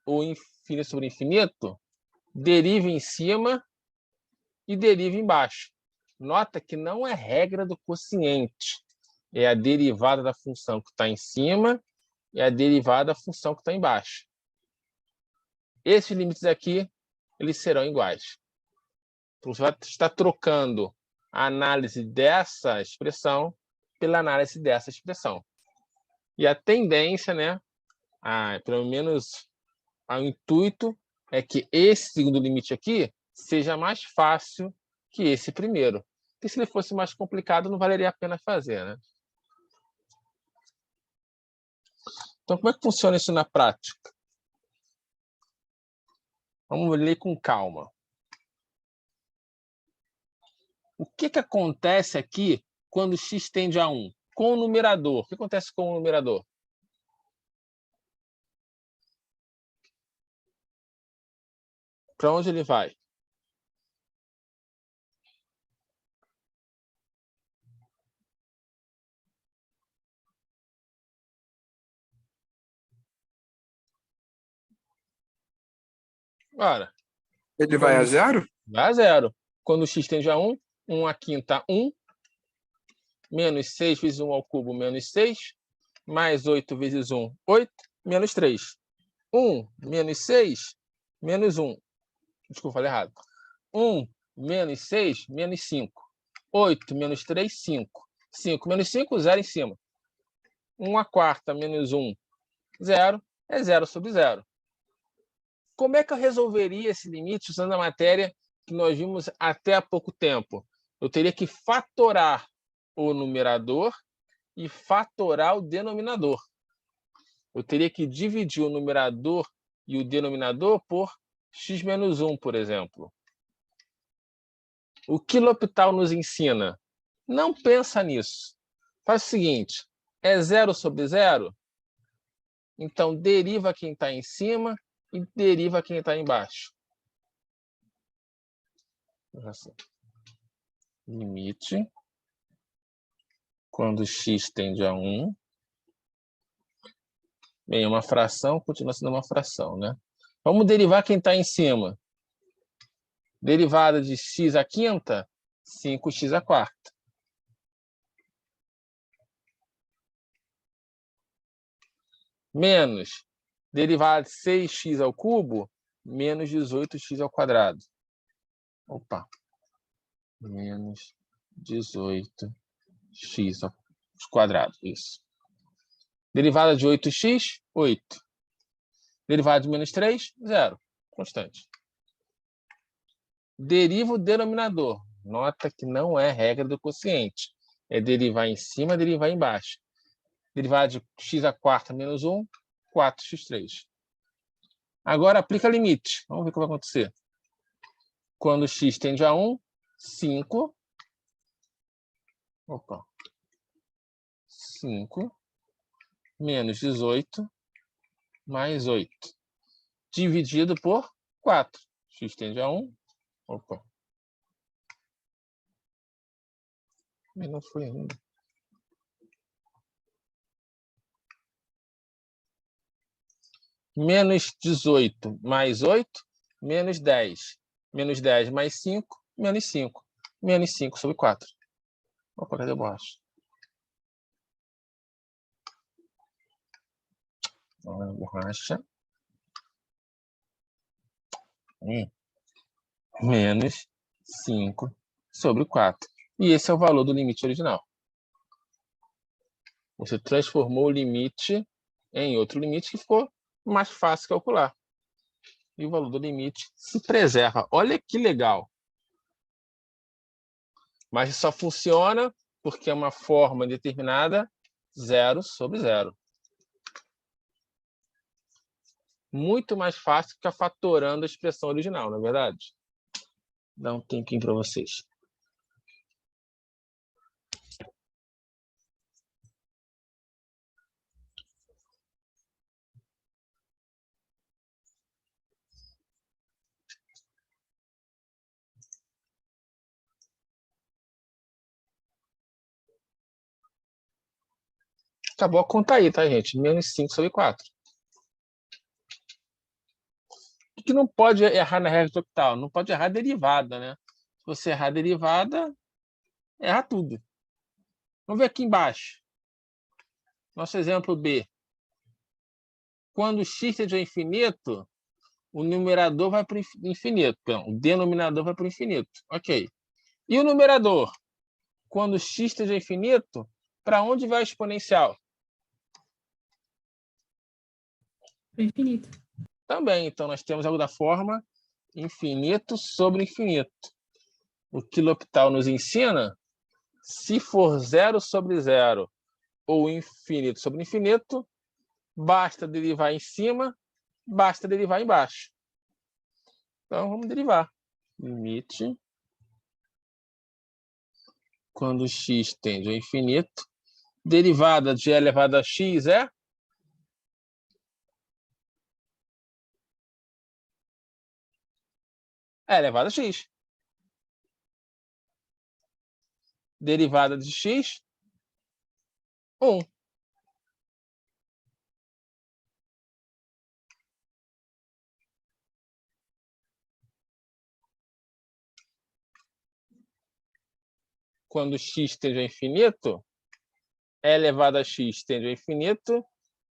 ou infinito sobre infinito, derive em cima e derive embaixo. Nota que não é regra do quociente, é a derivada da função que está em cima e a derivada da função que está embaixo. Esses limites aqui, eles serão iguais. Então, você vai estar trocando a análise dessa expressão pela análise dessa expressão. E a tendência, né, pelo menos o intuito, é que esse segundo limite aqui seja mais fácil que esse primeiro. Porque se ele fosse mais complicado, não valeria a pena fazer, né? Então, como é que funciona isso na prática? Vamos ler com calma. O que acontece aqui quando x tende a 1? Com o numerador. O que acontece com o numerador? Para onde ele vai? Ora, Ele vai a 0? vai a 0. Quando x tende a 1, 1 à quinta, 1. Menos 6 vezes 1 ao cubo, menos 6. Mais 8 vezes 1, 8. Menos 3. 1 menos 6, menos 1. Desculpa, falei errado. 1 menos 6, menos 5. 8 menos 3, 5. 5 menos 5, 0 em cima. 1 à quarta menos 1, 0. É 0 sobre 0. Como é que eu resolveria esse limite usando a matéria que nós vimos até há pouco tempo? Eu teria que fatorar o numerador e fatorar o denominador. Eu teria que dividir o numerador e o denominador por x menos 1, por exemplo. O que L'Hopital nos ensina? Não pensa nisso. Faz o seguinte, é 0 sobre 0? Então, deriva quem está em cima e deriva quem está embaixo. Assim. Limite. Quando x tende a 1. Bem, uma fração continua sendo uma fração, né? Vamos derivar quem está em cima. Derivada de x à quinta, 5x à quarta. Menos derivada de 6x ao cubo, menos 18x ao quadrado. Opa. Menos 18x ao quadrado. Isso. Derivada de 8x, 8. Derivada de menos 3, 0. Constante. Deriva o denominador. Nota que não é regra do quociente. É derivar em cima, derivar embaixo. Derivada de x à quarta menos 1, 4x3. Agora aplica limite. Vamos ver o que vai acontecer. Quando x tende a 1, 5. Opa. 5 menos 18 mais 8. Dividido por 4. X tende a 1. Opa. Não foi ainda. Menos 18 mais 8, menos 10. Menos 10 mais 5, menos 5. Menos 5 sobre 4. Opa, cadê a borracha? Borracha. Menos 5 sobre 4. E esse é o valor do limite original. Você transformou o limite em outro limite que ficou mais fácil calcular. E o valor do limite se preserva. Olha que legal. Mas só funciona porque é uma forma determinada, 0 sobre 0. Muito mais fácil que ficar fatorando a expressão original, não é verdade? Dá um tempinho para vocês. Acabou a conta aí, tá, gente? Menos 5 sobre 4. O que não pode errar na regra de octal? Não pode errar a derivada, né? Se você errar a derivada, erra tudo. Vamos ver aqui embaixo. Nosso exemplo B. Quando x tende ao infinito, o numerador vai para o infinito. Não, o denominador vai para o infinito. Ok. E o numerador? Quando x tende ao infinito, para onde vai o exponencial? Para o infinito. Também. Então, nós temos algo da forma infinito sobre infinito. O que L'Hopital nos ensina, se for 0 sobre 0 ou infinito sobre infinito, basta derivar em cima, basta derivar embaixo. Então, vamos derivar. Limite. Quando x tende ao infinito, derivada de e elevado a x é? É elevado a x. Derivada de x, 1. Quando x tende ao infinito, e elevado a x tende ao infinito,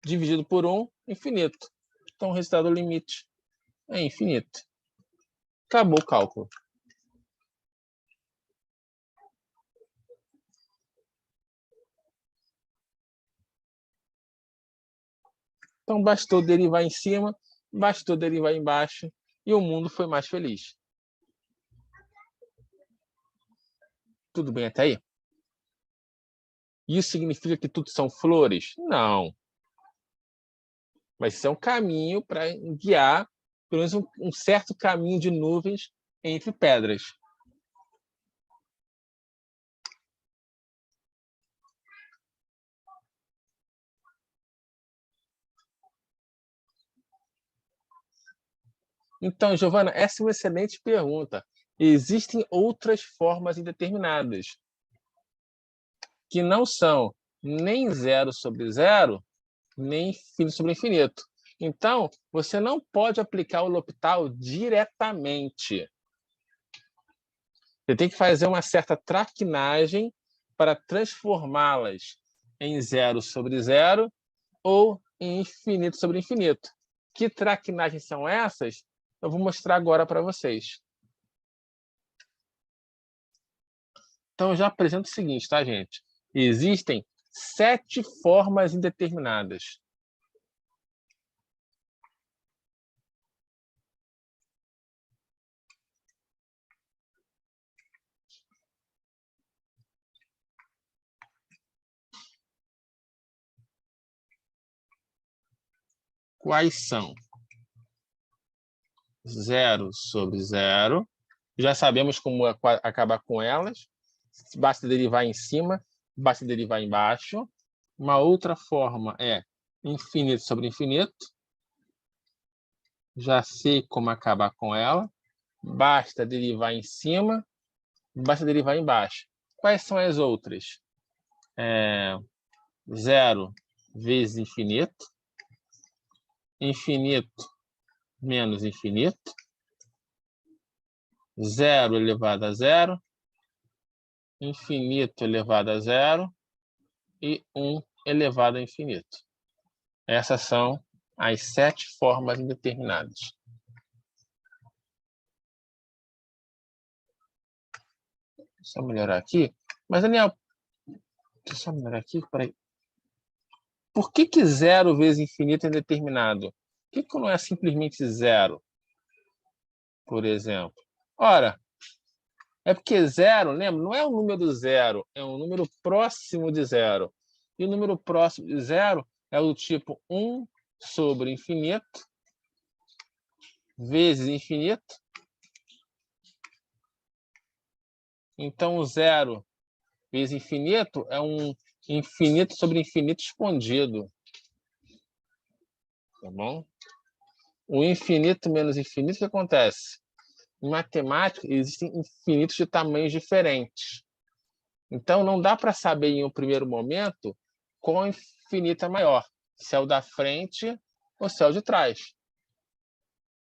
dividido por 1, infinito. Então, o resultado do limite é infinito. Acabou o cálculo. Então, bastou derivar em cima, bastou derivar embaixo, e o mundo foi mais feliz. Tudo bem até aí? Isso significa que tudo são flores? Não. Mas isso é um caminho para guiar, pelo menos um certo caminho de nuvens entre pedras. Então, Giovana, essa é uma excelente pergunta. Existem outras formas indeterminadas, que não são nem 0 sobre 0, nem infinito sobre infinito. Então, você não pode aplicar o L'Hopital diretamente. Você tem que fazer uma certa traquinagem para transformá-las em 0 sobre 0 ou em infinito sobre infinito. Que traquinagens são essas? Eu vou mostrar agora para vocês. Então, eu já apresento o seguinte, tá, gente? Existem 7 formas indeterminadas. Quais são? 0 sobre 0. Já sabemos como acabar com elas. Basta derivar em cima, basta derivar embaixo. Uma outra forma é infinito sobre infinito. Já sei como acabar com ela. Basta derivar em cima, basta derivar embaixo. Quais são as outras? 0 vezes infinito. infinito menos infinito, 0 elevado a 0, infinito elevado a 0 e 1 elevado a infinito. Essas são as 7 formas indeterminadas. Deixa eu melhorar aqui. Mas, Daniel, deixa eu melhorar aqui. Peraí. Por que 0 vezes infinito é indeterminado? Por que não é simplesmente 0? Por exemplo. Ora, é porque 0, lembra? Não é um número 0, é um número próximo de 0. E o número próximo de 0 é do tipo 1 sobre infinito vezes infinito. Então, 0 vezes infinito é um infinito sobre infinito escondido. Tá bom? O infinito menos infinito, o que acontece? Em matemática, existem infinitos de tamanhos diferentes. Então, não dá para saber em um primeiro momento qual infinito é maior, se é o da frente ou se é o de trás.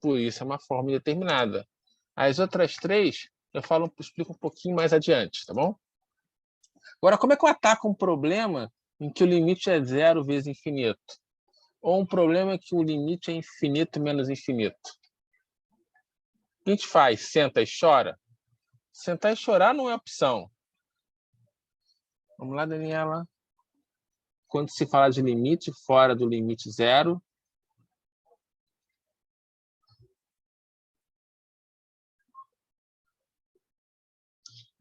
Por isso, é uma forma indeterminada. As outras 3, eu explico um pouquinho mais adiante, tá bom? Agora, como é que eu ataco um problema em que o limite é 0 vezes infinito? Ou um problema em que o limite é infinito menos infinito? O que a gente faz? Senta e chora? Sentar e chorar não é opção. Vamos lá, Daniela. Quando se fala de limite fora do limite 0,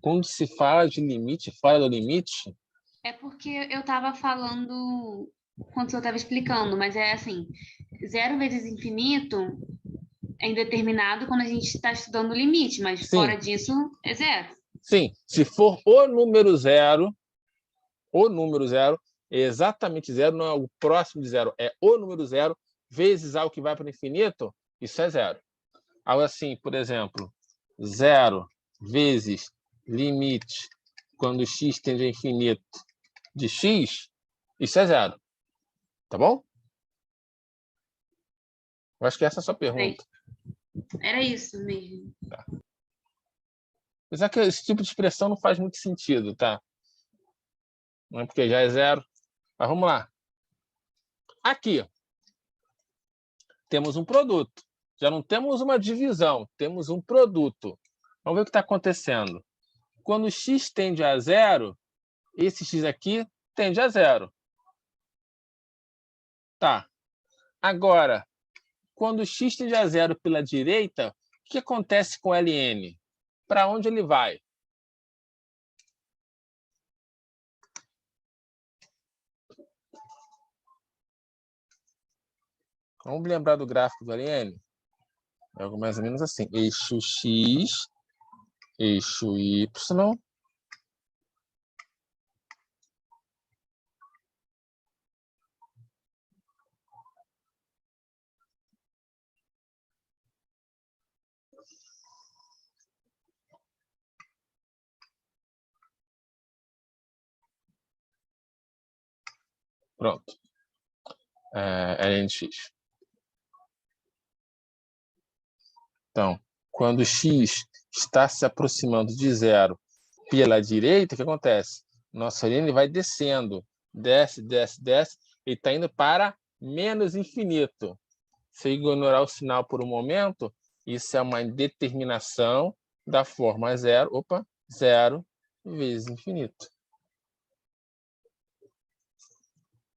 quando se fala de limite fora do limite... É porque eu estava falando quando eu estava explicando, mas é assim, 0 vezes infinito é indeterminado quando a gente está estudando o limite, mas Sim. Fora disso é 0. Sim, se for o número 0, é exatamente 0, não é o próximo de 0, é o número 0 vezes algo que vai para o infinito, isso é 0. Algo assim, por exemplo, 0 vezes limite quando x tende a infinito de x, isso é 0. Tá bom? Eu acho que essa é a sua pergunta. Era isso mesmo. Tá. Apesar que esse tipo de expressão não faz muito sentido, tá? Não é porque já é 0. Mas vamos lá. Aqui, temos um produto. Já não temos uma divisão, temos um produto. Vamos ver o que está acontecendo. Quando x tende a 0, esse x aqui tende a 0. Tá. Agora, quando x tende a 0 pela direita, o que acontece com ln? Para onde ele vai? Vamos lembrar do gráfico do ln? É algo mais ou menos assim. Eixo x, eixo y, pronto. Ln de x. Então, quando x está se aproximando de 0 pela direita, o que acontece? Nossa ln vai descendo. Desce, desce, desce. E está indo para menos infinito. Se eu ignorar o sinal por um momento, isso é uma indeterminação da forma 0 vezes infinito.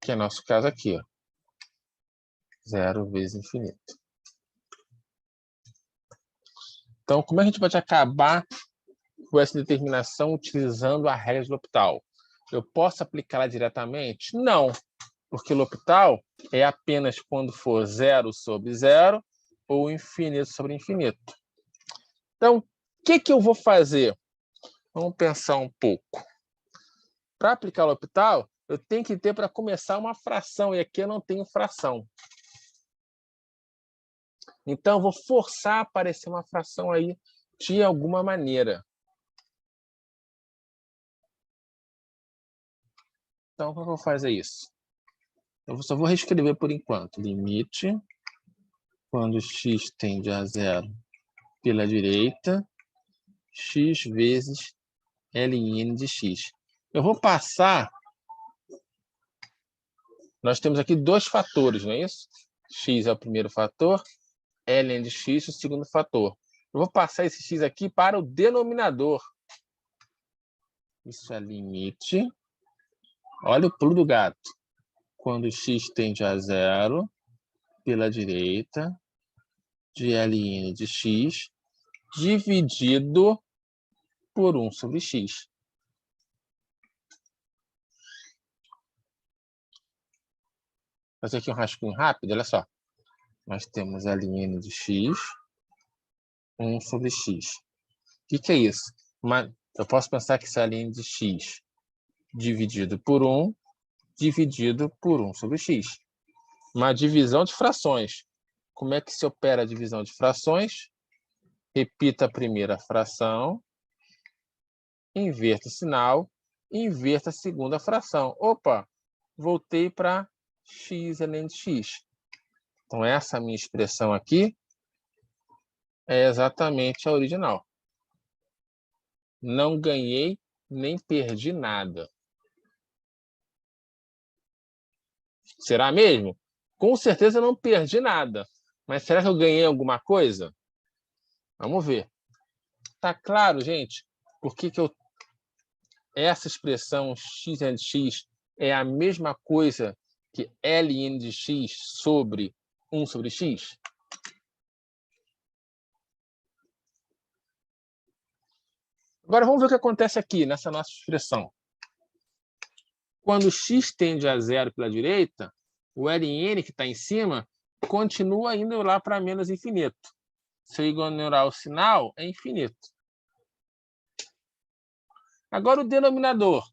Que é nosso caso aqui. Ó. 0 vezes infinito. Então, como é que a gente pode acabar com essa determinação utilizando a regra de L'Hopital? Eu posso aplicá-la diretamente? Não, porque L'Hopital é apenas quando for 0 sobre 0 ou infinito sobre infinito. Então, o que eu vou fazer? Vamos pensar um pouco. Para aplicar o L'Hopital, eu tenho que ter para começar uma fração, e aqui eu não tenho fração. Então, eu vou forçar a aparecer uma fração aí de alguma maneira. Então, como eu vou fazer isso? Eu só vou reescrever por enquanto. Limite quando x tende a zero pela direita, x vezes ln de x. Eu vou passar... Nós temos aqui dois fatores, não é isso? X é o primeiro fator, ln de x é o segundo fator. Eu vou passar esse x aqui para o denominador. Isso é limite. Olha o pulo do gato. Quando x tende a zero, pela direita, de ln de x, dividido por 1 sobre x. Vou fazer aqui um rascunho rápido, olha só. Nós temos ln de x, 1 sobre x. O que é isso? Eu posso pensar que isso é ln de x dividido por 1, dividido por 1 sobre x. Uma divisão de frações. Como é que se opera a divisão de frações? Repita a primeira fração, inverta o sinal, inverta a segunda fração. Opa, voltei para x ln de x. Então, essa minha expressão aqui é exatamente a original. Não ganhei nem perdi nada. Será mesmo? Com certeza eu não perdi nada. Mas será que eu ganhei alguma coisa? Vamos ver. Tá claro, gente? Por que essa expressão x de x é a mesma coisa que ln de x sobre 1 sobre x? Agora vamos ver o que acontece aqui nessa nossa expressão. Quando x tende a zero pela direita, o ln que está em cima continua indo lá para menos infinito. Se eu ignorar o sinal, é infinito. Agora o denominador.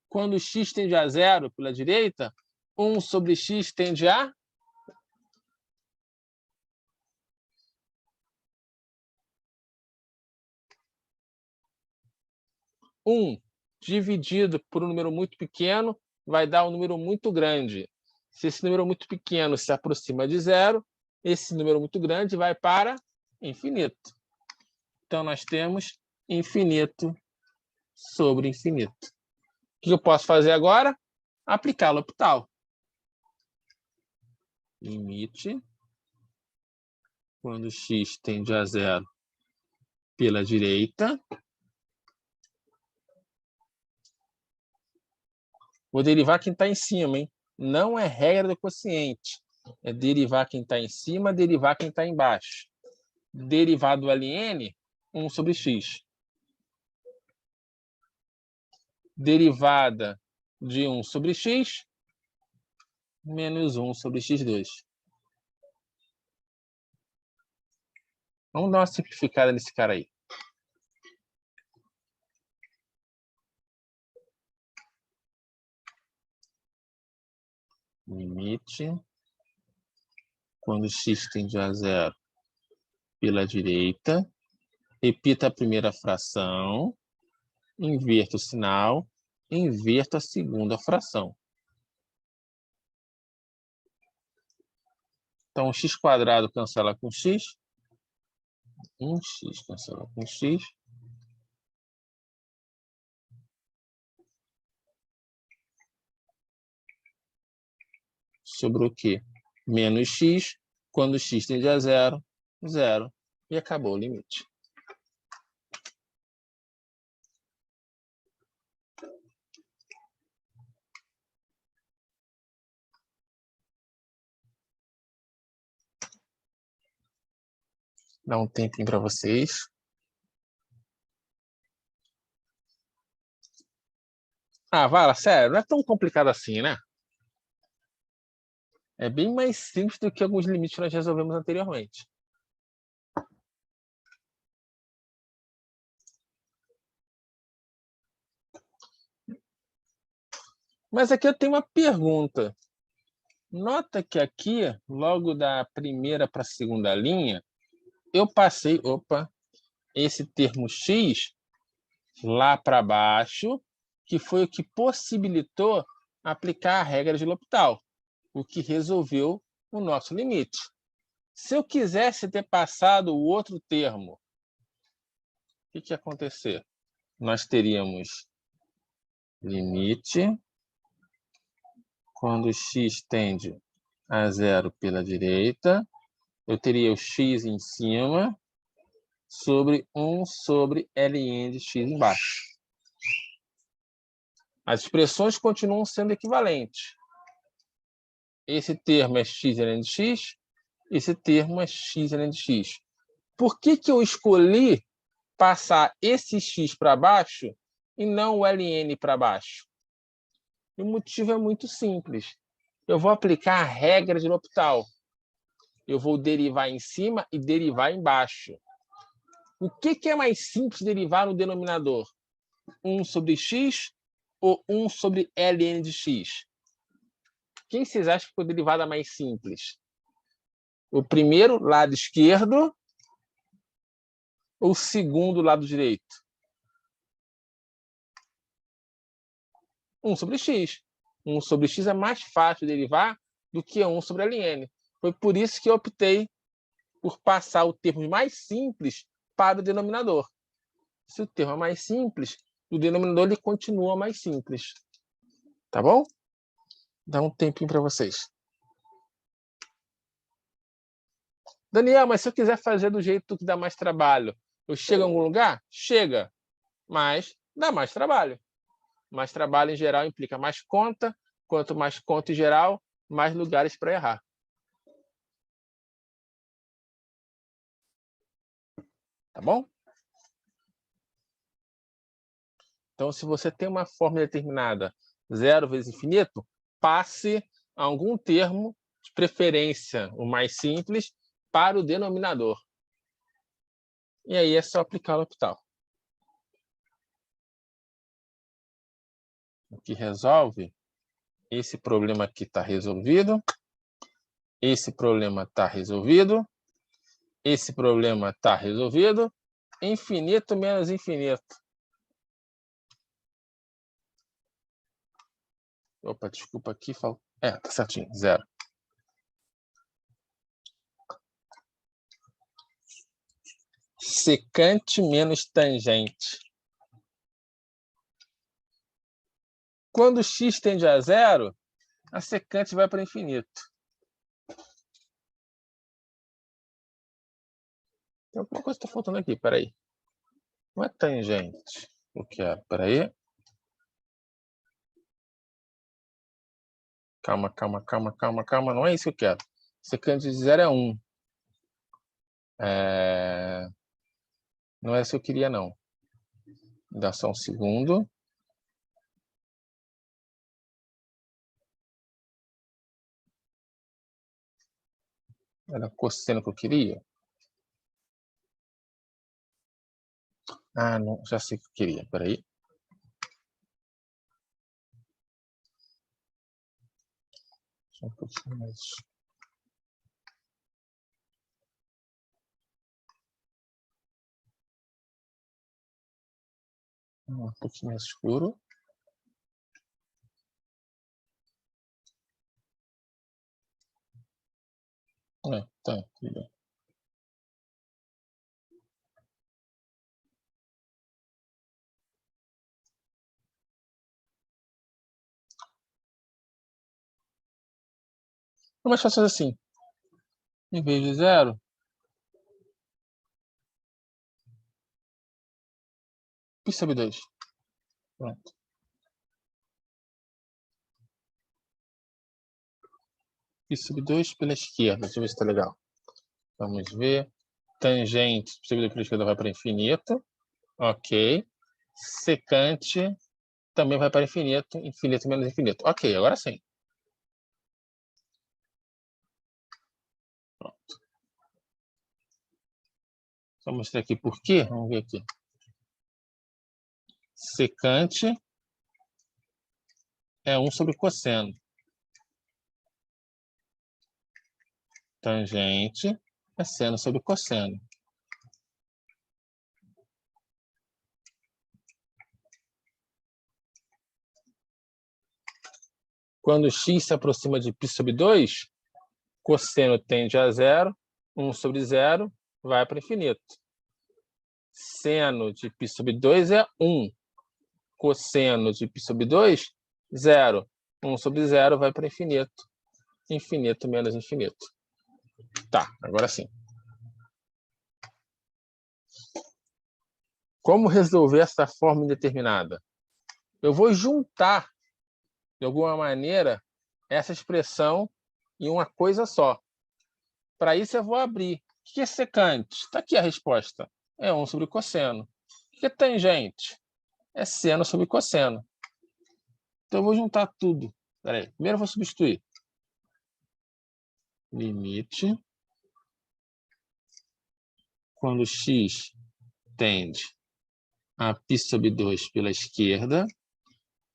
Quando x tende a zero pela direita, 1 sobre x tende a... Um dividido por um número muito pequeno vai dar um número muito grande. Se esse número muito pequeno se aproxima de zero, esse número muito grande vai para infinito. Então, nós temos infinito sobre infinito. O que eu posso fazer agora? Aplicar L'Hopital. Limite, quando x tende a zero pela direita. Vou derivar quem está em cima, hein? Não é regra do quociente. É derivar quem está em cima, derivar quem está embaixo. Derivado do ln, 1 sobre x. Derivada de 1 sobre x, menos 1 sobre x2. Vamos dar uma simplificada nesse cara aí. Limite, quando x tende a zero pela direita, repita a primeira fração, inverta o sinal, inverta a segunda fração. Então, x quadrado cancela com x. 1x cancela com x. Sobrou o quê? Menos x, quando x tende a zero, zero. E acabou o limite. Dá um tempinho para vocês. Ah, Vala, sério, não é tão complicado assim, né? É bem mais simples do que alguns limites que nós resolvemos anteriormente. Mas aqui eu tenho uma pergunta. Nota que aqui, logo da primeira para a segunda linha, eu passei, esse termo x lá para baixo, que foi o que possibilitou aplicar a regra de L'Hopital, o que resolveu o nosso limite. Se eu quisesse ter passado o outro termo, o que ia acontecer? Nós teríamos limite quando x tende a zero pela direita, eu teria o x em cima sobre 1 sobre ln de x embaixo. As expressões continuam sendo equivalentes. Esse termo é x ln de x, esse termo é x ln de x. Por que eu escolhi passar esse x para baixo e não o ln para baixo? O motivo é muito simples. Eu vou aplicar a regra de L'Hopital. Eu vou derivar em cima e derivar embaixo. O que é mais simples derivar no denominador? 1 sobre x ou 1 sobre ln de x? Quem vocês acham que foi a derivada mais simples? O primeiro lado esquerdo ou o segundo lado direito? 1 sobre x. 1 sobre x é mais fácil de derivar do que 1 sobre ln. Foi por isso que eu optei por passar o termo mais simples para o denominador. Se o termo é mais simples, o denominador ele continua mais simples. Tá bom? Dá um tempinho para vocês. Daniel, mas se eu quiser fazer do jeito que dá mais trabalho, eu chego a algum lugar? Chega, mas dá mais trabalho. Mais trabalho, em geral, implica mais conta. Quanto mais conta, em geral, mais lugares para errar. Tá bom? Então, se você tem uma fórmula determinada, 0 vezes infinito, passe a algum termo, de preferência o mais simples, para o denominador. E aí é só aplicar o L'Hopital. O que resolve, esse problema aqui está resolvido, esse problema está resolvido, esse problema está resolvido, infinito menos infinito. Opa, desculpa aqui. Tá certinho, 0. Secante menos tangente. Quando x tende a 0, a secante vai para infinito. Tem alguma coisa que está faltando aqui, peraí. Não é tangente. O que é? Peraí. Calma. Não é isso que eu quero. Secante de 0 é 1. Não é isso que eu queria, não. Dá só um segundo. Era cosseno que eu queria? Ah, não, já sei o que eu queria. Peraí. Só um pouquinho mais. Um pouquinho mais escuro. Tá, tudo bem. É mais fácil assim. Em vez de 0, π sobre 2. Pronto. Π sobre 2 pela esquerda. Deixa eu ver se está legal. Vamos ver. Tangente, π sobre 2 pela esquerda vai para infinito. Ok. Secante também vai para infinito. Infinito menos infinito. Ok, agora sim. Pronto. Só mostrar aqui por quê. Vamos ver aqui. Secante é 1 sobre cosseno. Tangente é seno sobre cosseno. Quando x se aproxima de π sobre 2, cosseno tende a 0, 1 sobre 0 vai para infinito. Seno de π sobre 2 é 1. Cosseno de π sobre 2, 0. 1 sobre 0 vai para infinito. Infinito menos infinito. Tá, agora sim. Como resolver essa forma indeterminada? Eu vou juntar, de alguma maneira, essa expressão em uma coisa só. Para isso, eu vou abrir. O que é secante? Está aqui a resposta. É 1 sobre cosseno. O que é tangente? É seno sobre cosseno. Então, eu vou juntar tudo. Peraí, primeiro eu vou substituir. Limite. Quando x tende a π sobre 2 pela esquerda,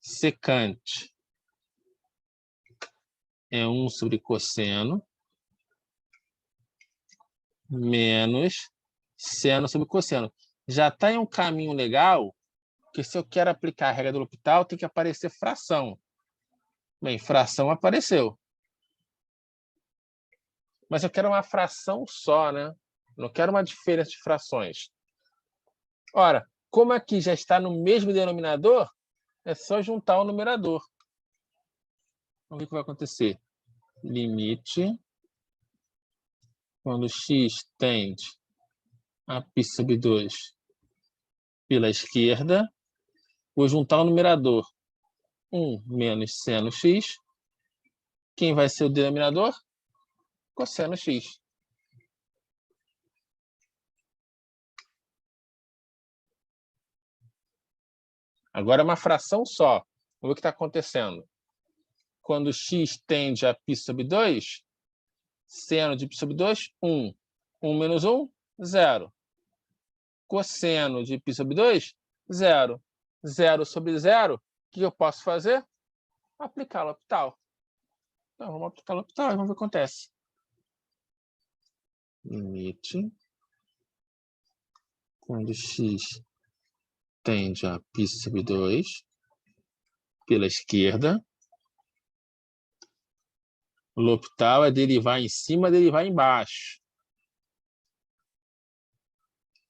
secante é 1 sobre cosseno menos seno sobre cosseno. Já está em um caminho legal, porque se eu quero aplicar a regra do L'Hopital, tem que aparecer fração. Bem, fração apareceu. Mas eu quero uma fração só, né? Não quero uma diferença de frações. Ora, como aqui já está no mesmo denominador, é só juntar o numerador. Vamos ver o que vai acontecer. Limite. Quando x tende a π sobre 2 pela esquerda, vou juntar o numerador. 1 menos seno x. Quem vai ser o denominador? Cosseno x. Agora é uma fração só. Vamos ver o que está acontecendo. Quando x tende a π sobre 2, seno de π sobre 2, 1. 1 menos 1, 0. Cosseno de π sobre 2, 0. 0 sobre 0, o que eu posso fazer? Aplicar o L'Hopital. Então, vamos aplicar o L'Hopital e vamos ver o que acontece. Limite. Quando x tende a π sobre 2 pela esquerda, o L'Hopital é derivar em cima, derivar embaixo.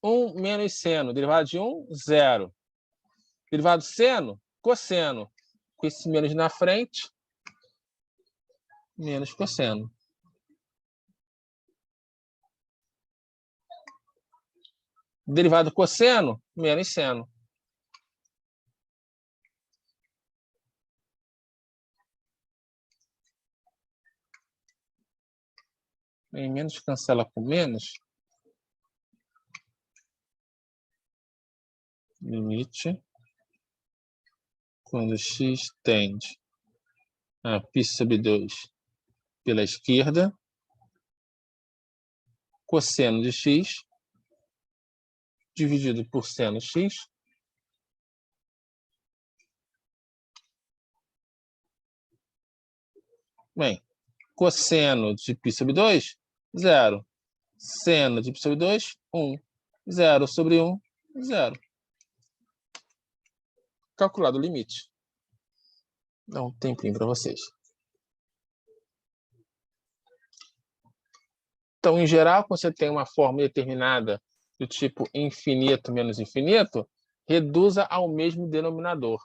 1 menos seno. Derivado de 1, 0. Derivado de seno, cosseno. Com esse menos na frente, menos cosseno. Derivado cosseno, menos seno. E menos cancela com menos. Limite. Quando x tende a π sobre 2 pela esquerda, cosseno de x dividido por seno x bem, cosseno de π sobre 2, 0. Seno de π sobre 2, 1. 0 sobre 1, 0. Calculado o limite. Dá um tempinho para vocês. Então, em geral, quando você tem uma forma determinada do tipo infinito menos infinito, reduza ao mesmo denominador.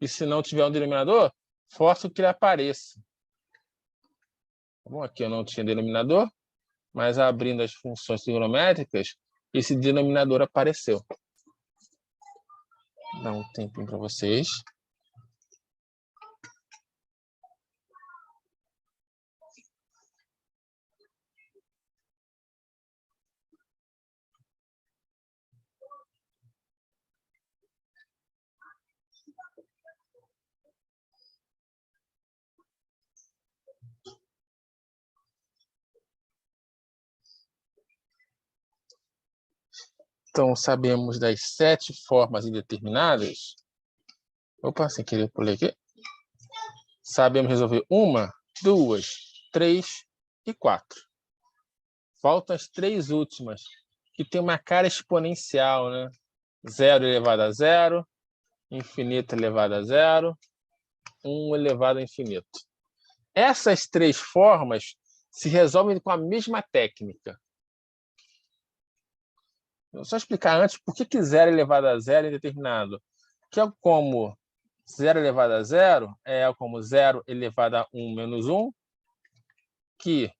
E se não tiver um denominador, força que ele apareça. Bom, aqui eu não tinha denominador, mas abrindo as funções trigonométricas, esse denominador apareceu. Dá um tempinho para vocês. Então, sabemos das 7 formas indeterminadas. Opa, sem querer eu pulei aqui. Sabemos resolver 1, 2, 3 e 4. Faltam as 3 últimas, que tem uma cara exponencial, né? 0 elevado a 0, infinito elevado a 0, 1 elevado a infinito. Essas 3 formas se resolvem com a mesma técnica. Eu vou só explicar antes por que 0 elevado a zero é indeterminado. Que é como 0 elevado a zero é como 0 elevado a 1 menos 1, que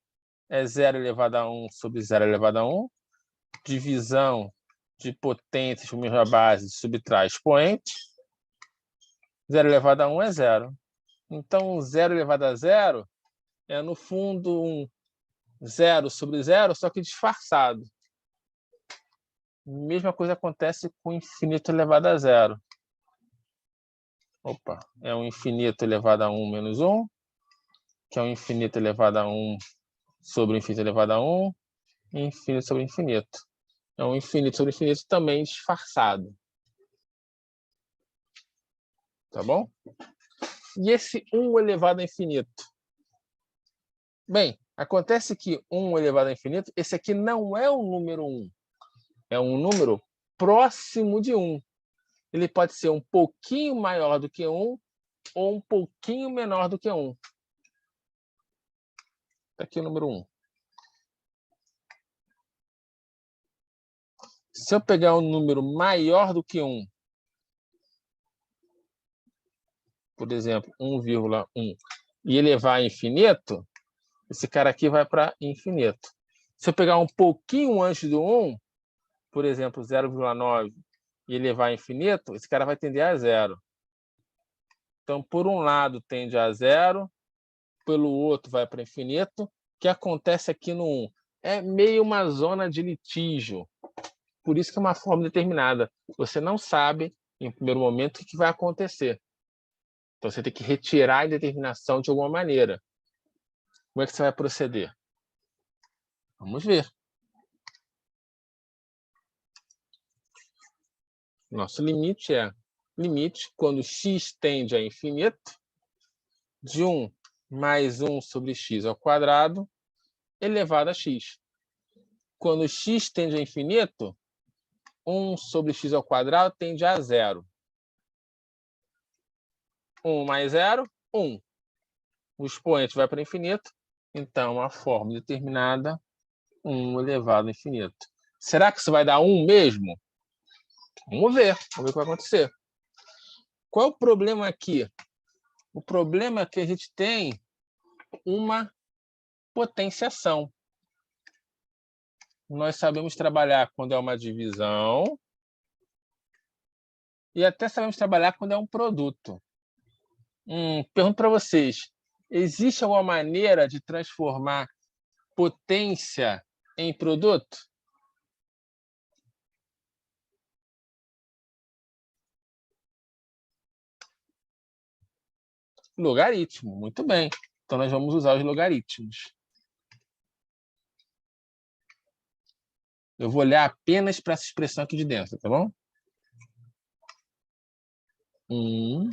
é 0 elevado a 1 sobre 0 elevado a 1, divisão de potências por mesma base subtrai expoente, 0 elevado a 1 é 0. Então, 0 elevado a zero é, no fundo, um 0 sobre 0, só que disfarçado. Mesma coisa acontece com infinito elevado a zero. Opa, é um infinito elevado a 1 menos 1, que é um infinito elevado a 1 sobre infinito elevado a 1, e infinito sobre infinito. É um infinito sobre infinito também disfarçado. Tá bom? E esse 1 elevado a infinito? Bem, acontece que 1 elevado a infinito, esse aqui não é o número 1. É um número próximo de 1. Ele pode ser um pouquinho maior do que 1 ou um pouquinho menor do que 1. Está aqui o número 1. Se eu pegar um número maior do que 1, por exemplo, 1,1, e elevar a infinito, esse cara aqui vai para infinito. Se eu pegar um pouquinho antes do 1, por exemplo, 0,9, e elevar a infinito, esse cara vai tender a zero. Então, por um lado, tende a zero, pelo outro vai para infinito. O que acontece aqui no 1? É meio uma zona de litígio. Por isso que é uma forma determinada. Você não sabe, em primeiro momento, o que vai acontecer. Então, você tem que retirar a indeterminação de alguma maneira. Como é que você vai proceder? Vamos ver. Nosso limite é limite quando x tende a infinito de 1 mais 1 sobre x ao quadrado elevado a x. Quando x tende a infinito, 1 sobre x ao quadrado tende a zero. 1 mais 0, 1. O expoente vai para infinito, então a fórmula determinada, 1 elevado a infinito. Será que isso vai dar 1 mesmo? Vamos ver o que vai acontecer. Qual é o problema aqui? O problema é que a gente tem uma potenciação. Nós sabemos trabalhar quando é uma divisão e até sabemos trabalhar quando é um produto. Pergunto para vocês, existe alguma maneira de transformar potência em produto? Logaritmo, muito bem. Então, nós vamos usar os logaritmos. Eu vou olhar apenas para essa expressão aqui de dentro, tá bom? 1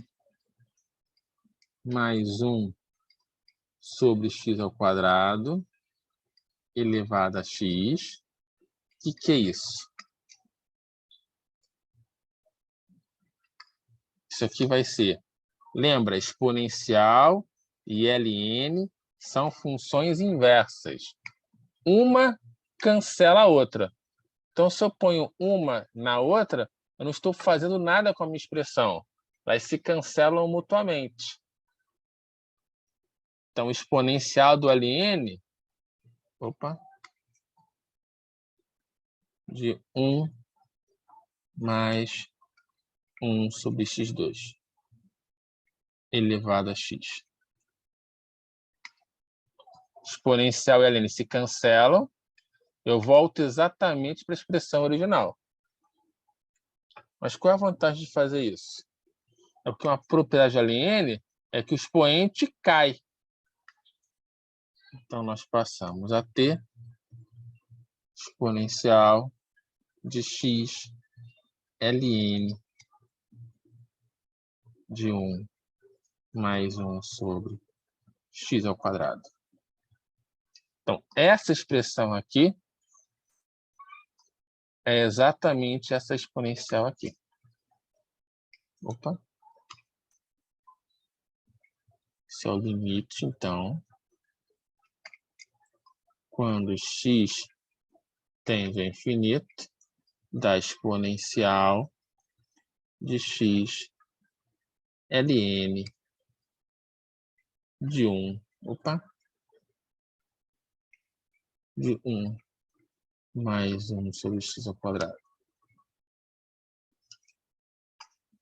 mais 1 sobre x ao quadrado elevado a x. O que é isso? Isso aqui vai ser, lembra, exponencial e ln são funções inversas. Uma cancela a outra. Então, se eu ponho uma na outra, eu não estou fazendo nada com a minha expressão. Elas se cancelam mutuamente. Então, o exponencial do ln de 1 mais 1 sobre x2 elevado a x. Exponencial e ln se cancelam. Eu volto exatamente para a expressão original. Mas qual é a vantagem de fazer isso? É porque uma propriedade de ln é que o expoente cai. Então, nós passamos a ter exponencial de x ln de 1 mais 1 sobre x ao quadrado. Então, essa expressão aqui é exatamente essa exponencial aqui. Esse é o limite, então, quando x tende a infinito, da exponencial de x ln de 1, de 1 mais 1 sobre x ao quadrado.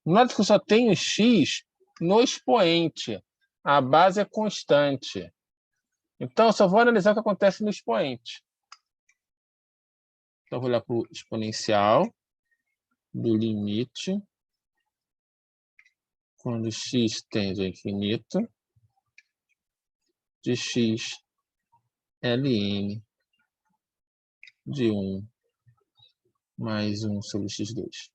Note que eu só tenho x no expoente. A base é constante. Então, eu só vou analisar o que acontece no expoente. Então, eu vou olhar para o exponencial do limite quando x tende a infinito de x ln de 1 mais 1 sobre x2.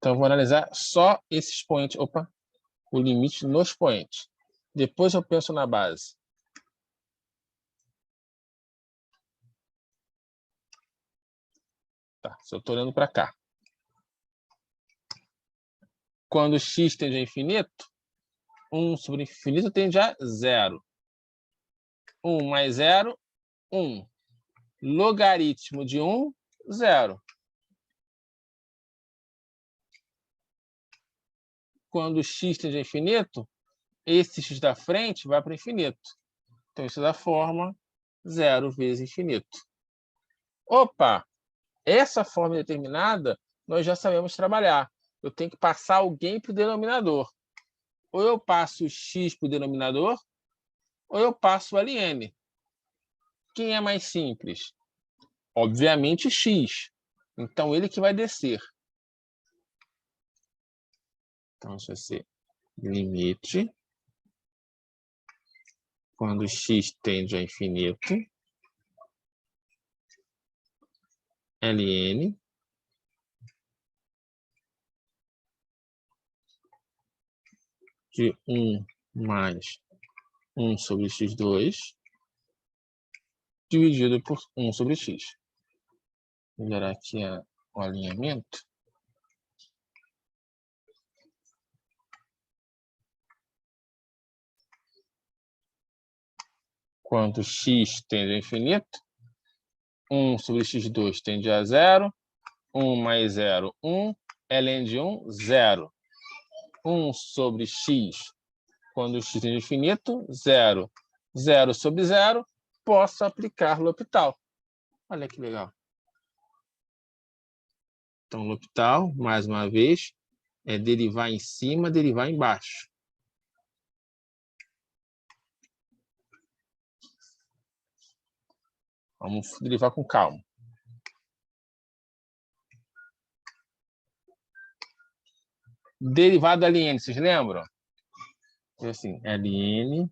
Então, eu vou analisar só esse expoente, o limite no expoente. Depois eu penso na base. Tá, se eu estou olhando para cá. Quando x tende a infinito, 1 sobre infinito tende a 0. 1 mais 0, 1. Logaritmo de 1, 0. Quando x tende a infinito, esse x da frente vai para o infinito. Então, isso dá forma 0 vezes infinito. Opa! Essa forma determinada, nós já sabemos trabalhar. Eu tenho que passar alguém para o denominador. Ou eu passo o x para o denominador, ou eu passo o ln. Quem é mais simples? Obviamente, x. Então, ele que vai descer. Então, isso vai ser limite quando x tende a infinito, ln de 1 mais 1 sobre x2 dividido por 1 sobre x. Vou melhorar aqui o alinhamento. Quando x tende a infinito, 1 sobre x2 tende a 0, 1 mais 0, 1, ln de 1, 0. 1 sobre x, quando x tende a infinito, 0. 0 sobre 0, posso aplicar L'Hopital. Olha que legal. Então, L'Hopital, mais uma vez, é derivar em cima, derivar embaixo. Vamos derivar com calma. Derivada ln, vocês lembram? É assim, ln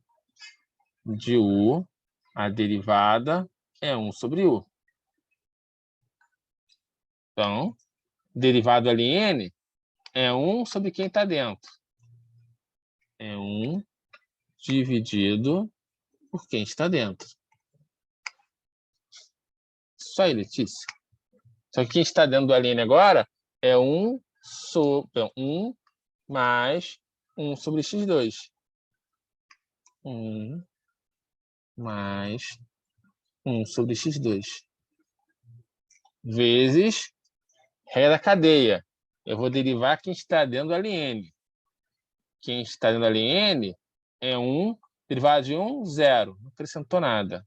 de u, a derivada é 1 sobre u. Então, derivado ln é 1 sobre quem está dentro. É 1 dividido por quem está dentro. Isso aí, Letícia. Só que quem está dentro do ln agora é 1 mais 1 sobre x2. 1 mais 1 sobre x2. Vezes regra da cadeia. Eu vou derivar quem está dentro do ln. Quem está dentro do ln é 1, derivado de 1, 0. Não acrescentou nada.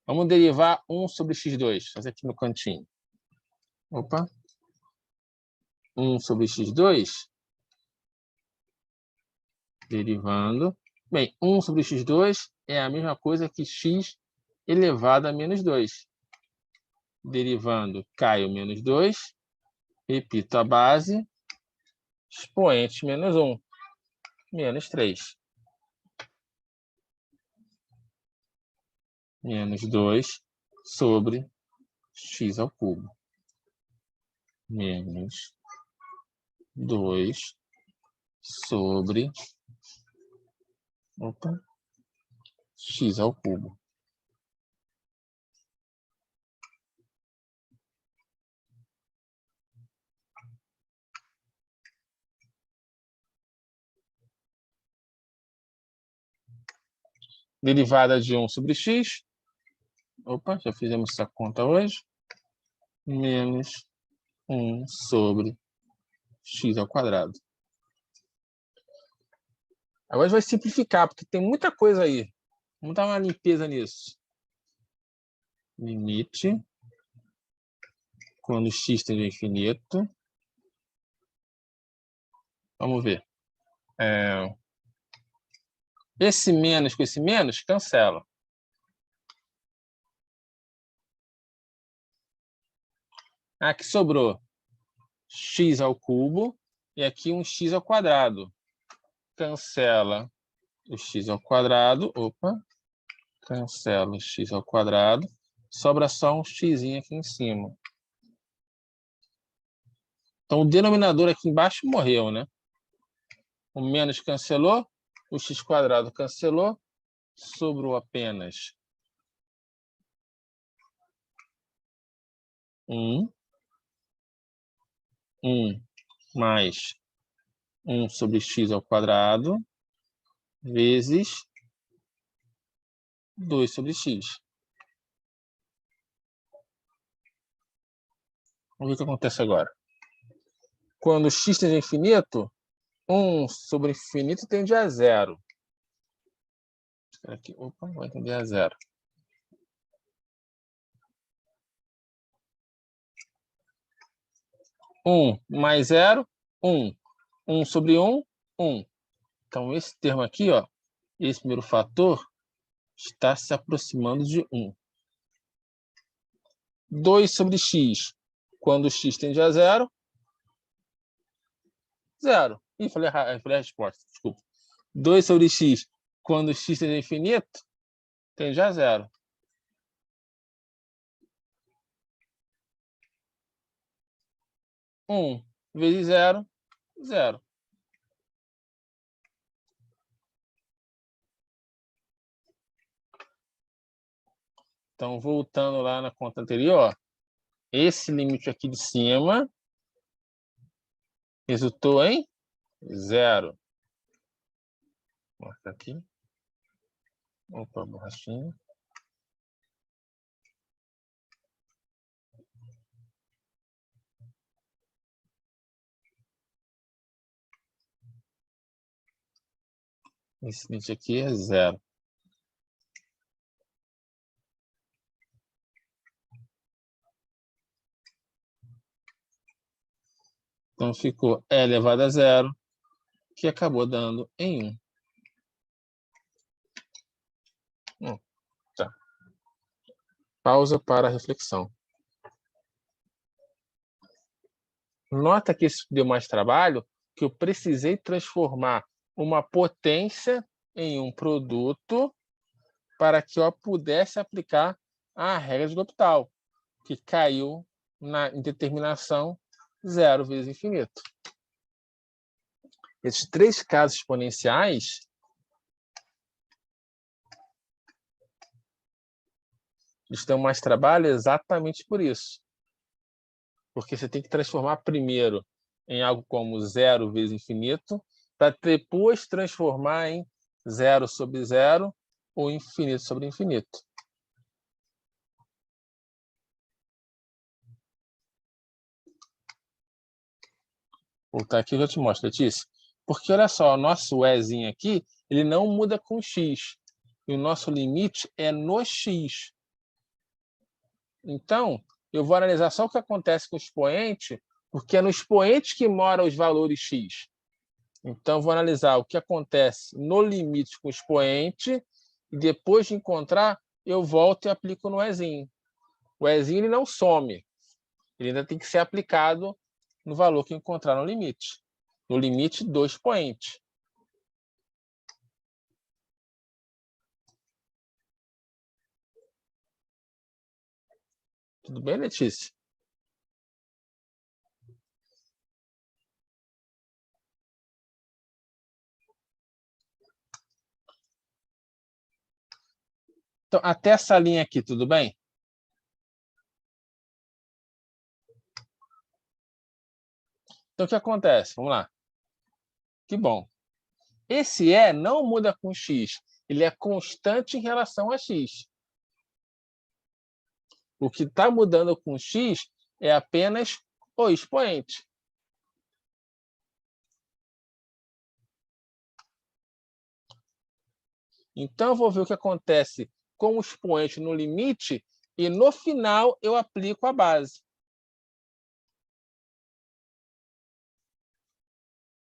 Vamos derivar 1 sobre x2. Fazer aqui no cantinho. 1 sobre x2. Derivando. Bem, 1 sobre x2 é a mesma coisa que x elevado a menos 2. Derivando, cai o menos 2. Repito a base. Expoente menos 1. Menos 3. Menos 2 sobre x ao cubo. Menos 2 sobre x ao cubo. Derivada de 1 sobre x. Opa, já fizemos essa conta hoje. Menos 1 sobre x ao quadrado. Agora a gente vai simplificar, porque tem muita coisa aí. Vamos dar uma limpeza nisso. Limite quando x tende ao infinito. Vamos ver. Esse menos com esse menos cancela. Aqui sobrou x ao cubo e aqui um x ao quadrado. Cancela o x ao quadrado. Opa. Cancela o x ao quadrado. Sobra só um x aqui em cima. Então, o denominador aqui embaixo morreu, né? O menos cancelou, o x² cancelou, sobrou apenas 1 mais 1 sobre x ao quadrado vezes 2 sobre x. Vamos ver o que acontece agora. Quando x tende a infinito, 1 sobre infinito tende a 0. Espera aqui. Opa, vai tender a 0. Mais 0, 1. 1 sobre 1, 1. Então, esse termo aqui, ó, esse primeiro fator, está se aproximando de 1. 2 sobre x. Quando x tende a 0, 0. Ih, falei a resposta, desculpa. 2 sobre x. Quando x tende a infinito, tende a 0. Vezes 0, 0. Então, voltando lá na conta anterior, esse limite aqui de cima resultou em 0. Vou marcar aqui. Opa, borrachinha. Esse limite aqui é 0. Então, ficou e elevado a 0, que acabou dando em 1. Tá. Pausa para a reflexão. Nota que isso deu mais trabalho, que eu precisei transformar uma potência em um produto para que eu pudesse aplicar a regra de L'Hopital, que caiu na indeterminação 0 vezes infinito. Esses 3 casos exponenciais estão mais trabalho exatamente por isso. Porque você tem que transformar primeiro em algo como 0 vezes infinito, para depois transformar em 0 sobre 0 ou infinito sobre infinito. Vou voltar aqui e já te mostro, Letícia. Porque, olha só, o nosso Ezinho aqui, ele não muda com x. E o nosso limite é no x. Então, eu vou analisar só o que acontece com o expoente, porque é no expoente que moram os valores x. Então, vou analisar o que acontece no limite com o expoente, e depois de encontrar, eu volto e aplico no Ezinho. O Ezinho ele não some. Ele ainda tem que ser aplicado no valor que encontrar no limite. No limite do expoente. Tudo bem, Letícia? Então, até essa linha aqui, tudo bem? Então, o que acontece? Vamos lá. Que bom. Esse E não muda com x. ele é constante em relação a x. O que está mudando com x é apenas o expoente. Então, eu vou ver o que acontece com o expoente no limite e, no final, eu aplico a base.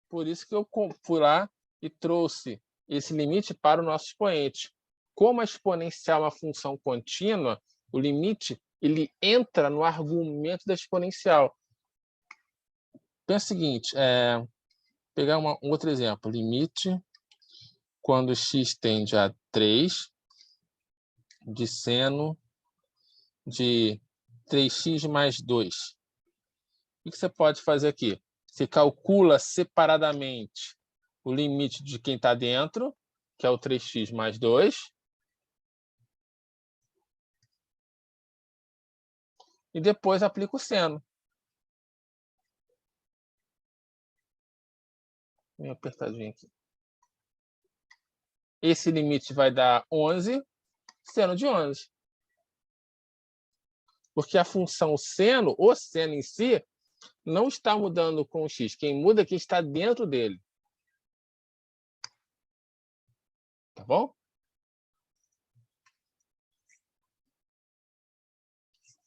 Por isso que eu fui lá e trouxe esse limite para o nosso expoente. Como a exponencial é uma função contínua, o limite ele entra no argumento da exponencial. Pensa o seguinte, pegar um outro exemplo. Limite quando x tende a 3 de seno de 3x mais 2. O que você pode fazer aqui? Você calcula separadamente o limite de quem está dentro, que é o 3x mais 2. E depois aplica o seno. Vou apertadinho aqui. Esse limite vai dar 11, seno de 11. Porque a função seno, o seno em si, não está mudando com o x. Quem muda é quem está dentro dele. Tá bom?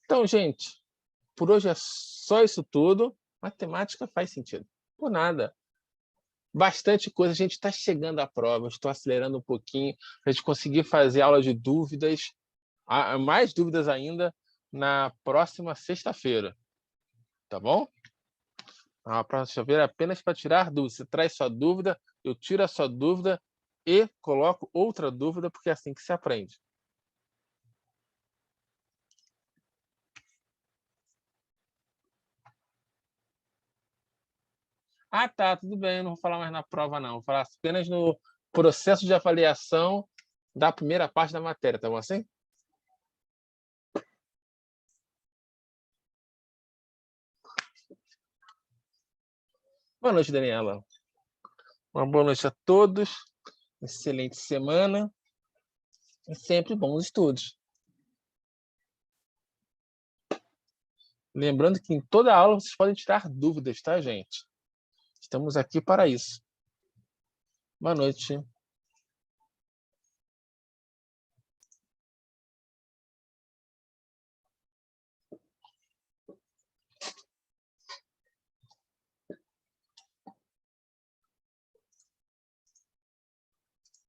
Então, gente, por hoje é só isso tudo. Matemática faz sentido. Por nada. Bastante coisa. A gente está chegando à prova. Estou acelerando um pouquinho para a gente conseguir fazer aula de dúvidas. Mais dúvidas ainda na próxima sexta-feira. Tá bom? A próxima sexta-feira é apenas para tirar dúvidas. Você traz sua dúvida, eu tiro a sua dúvida e coloco outra dúvida, porque é assim que se aprende. Ah, tá, tudo bem, eu não vou falar mais na prova, não. Vou falar apenas no processo de avaliação da primeira parte da matéria, tá bom assim? Boa noite, Daniela. Uma boa noite a todos. Excelente semana. E sempre bons estudos. Lembrando que em toda aula vocês podem tirar dúvidas, tá, gente? Estamos aqui para isso. Boa noite.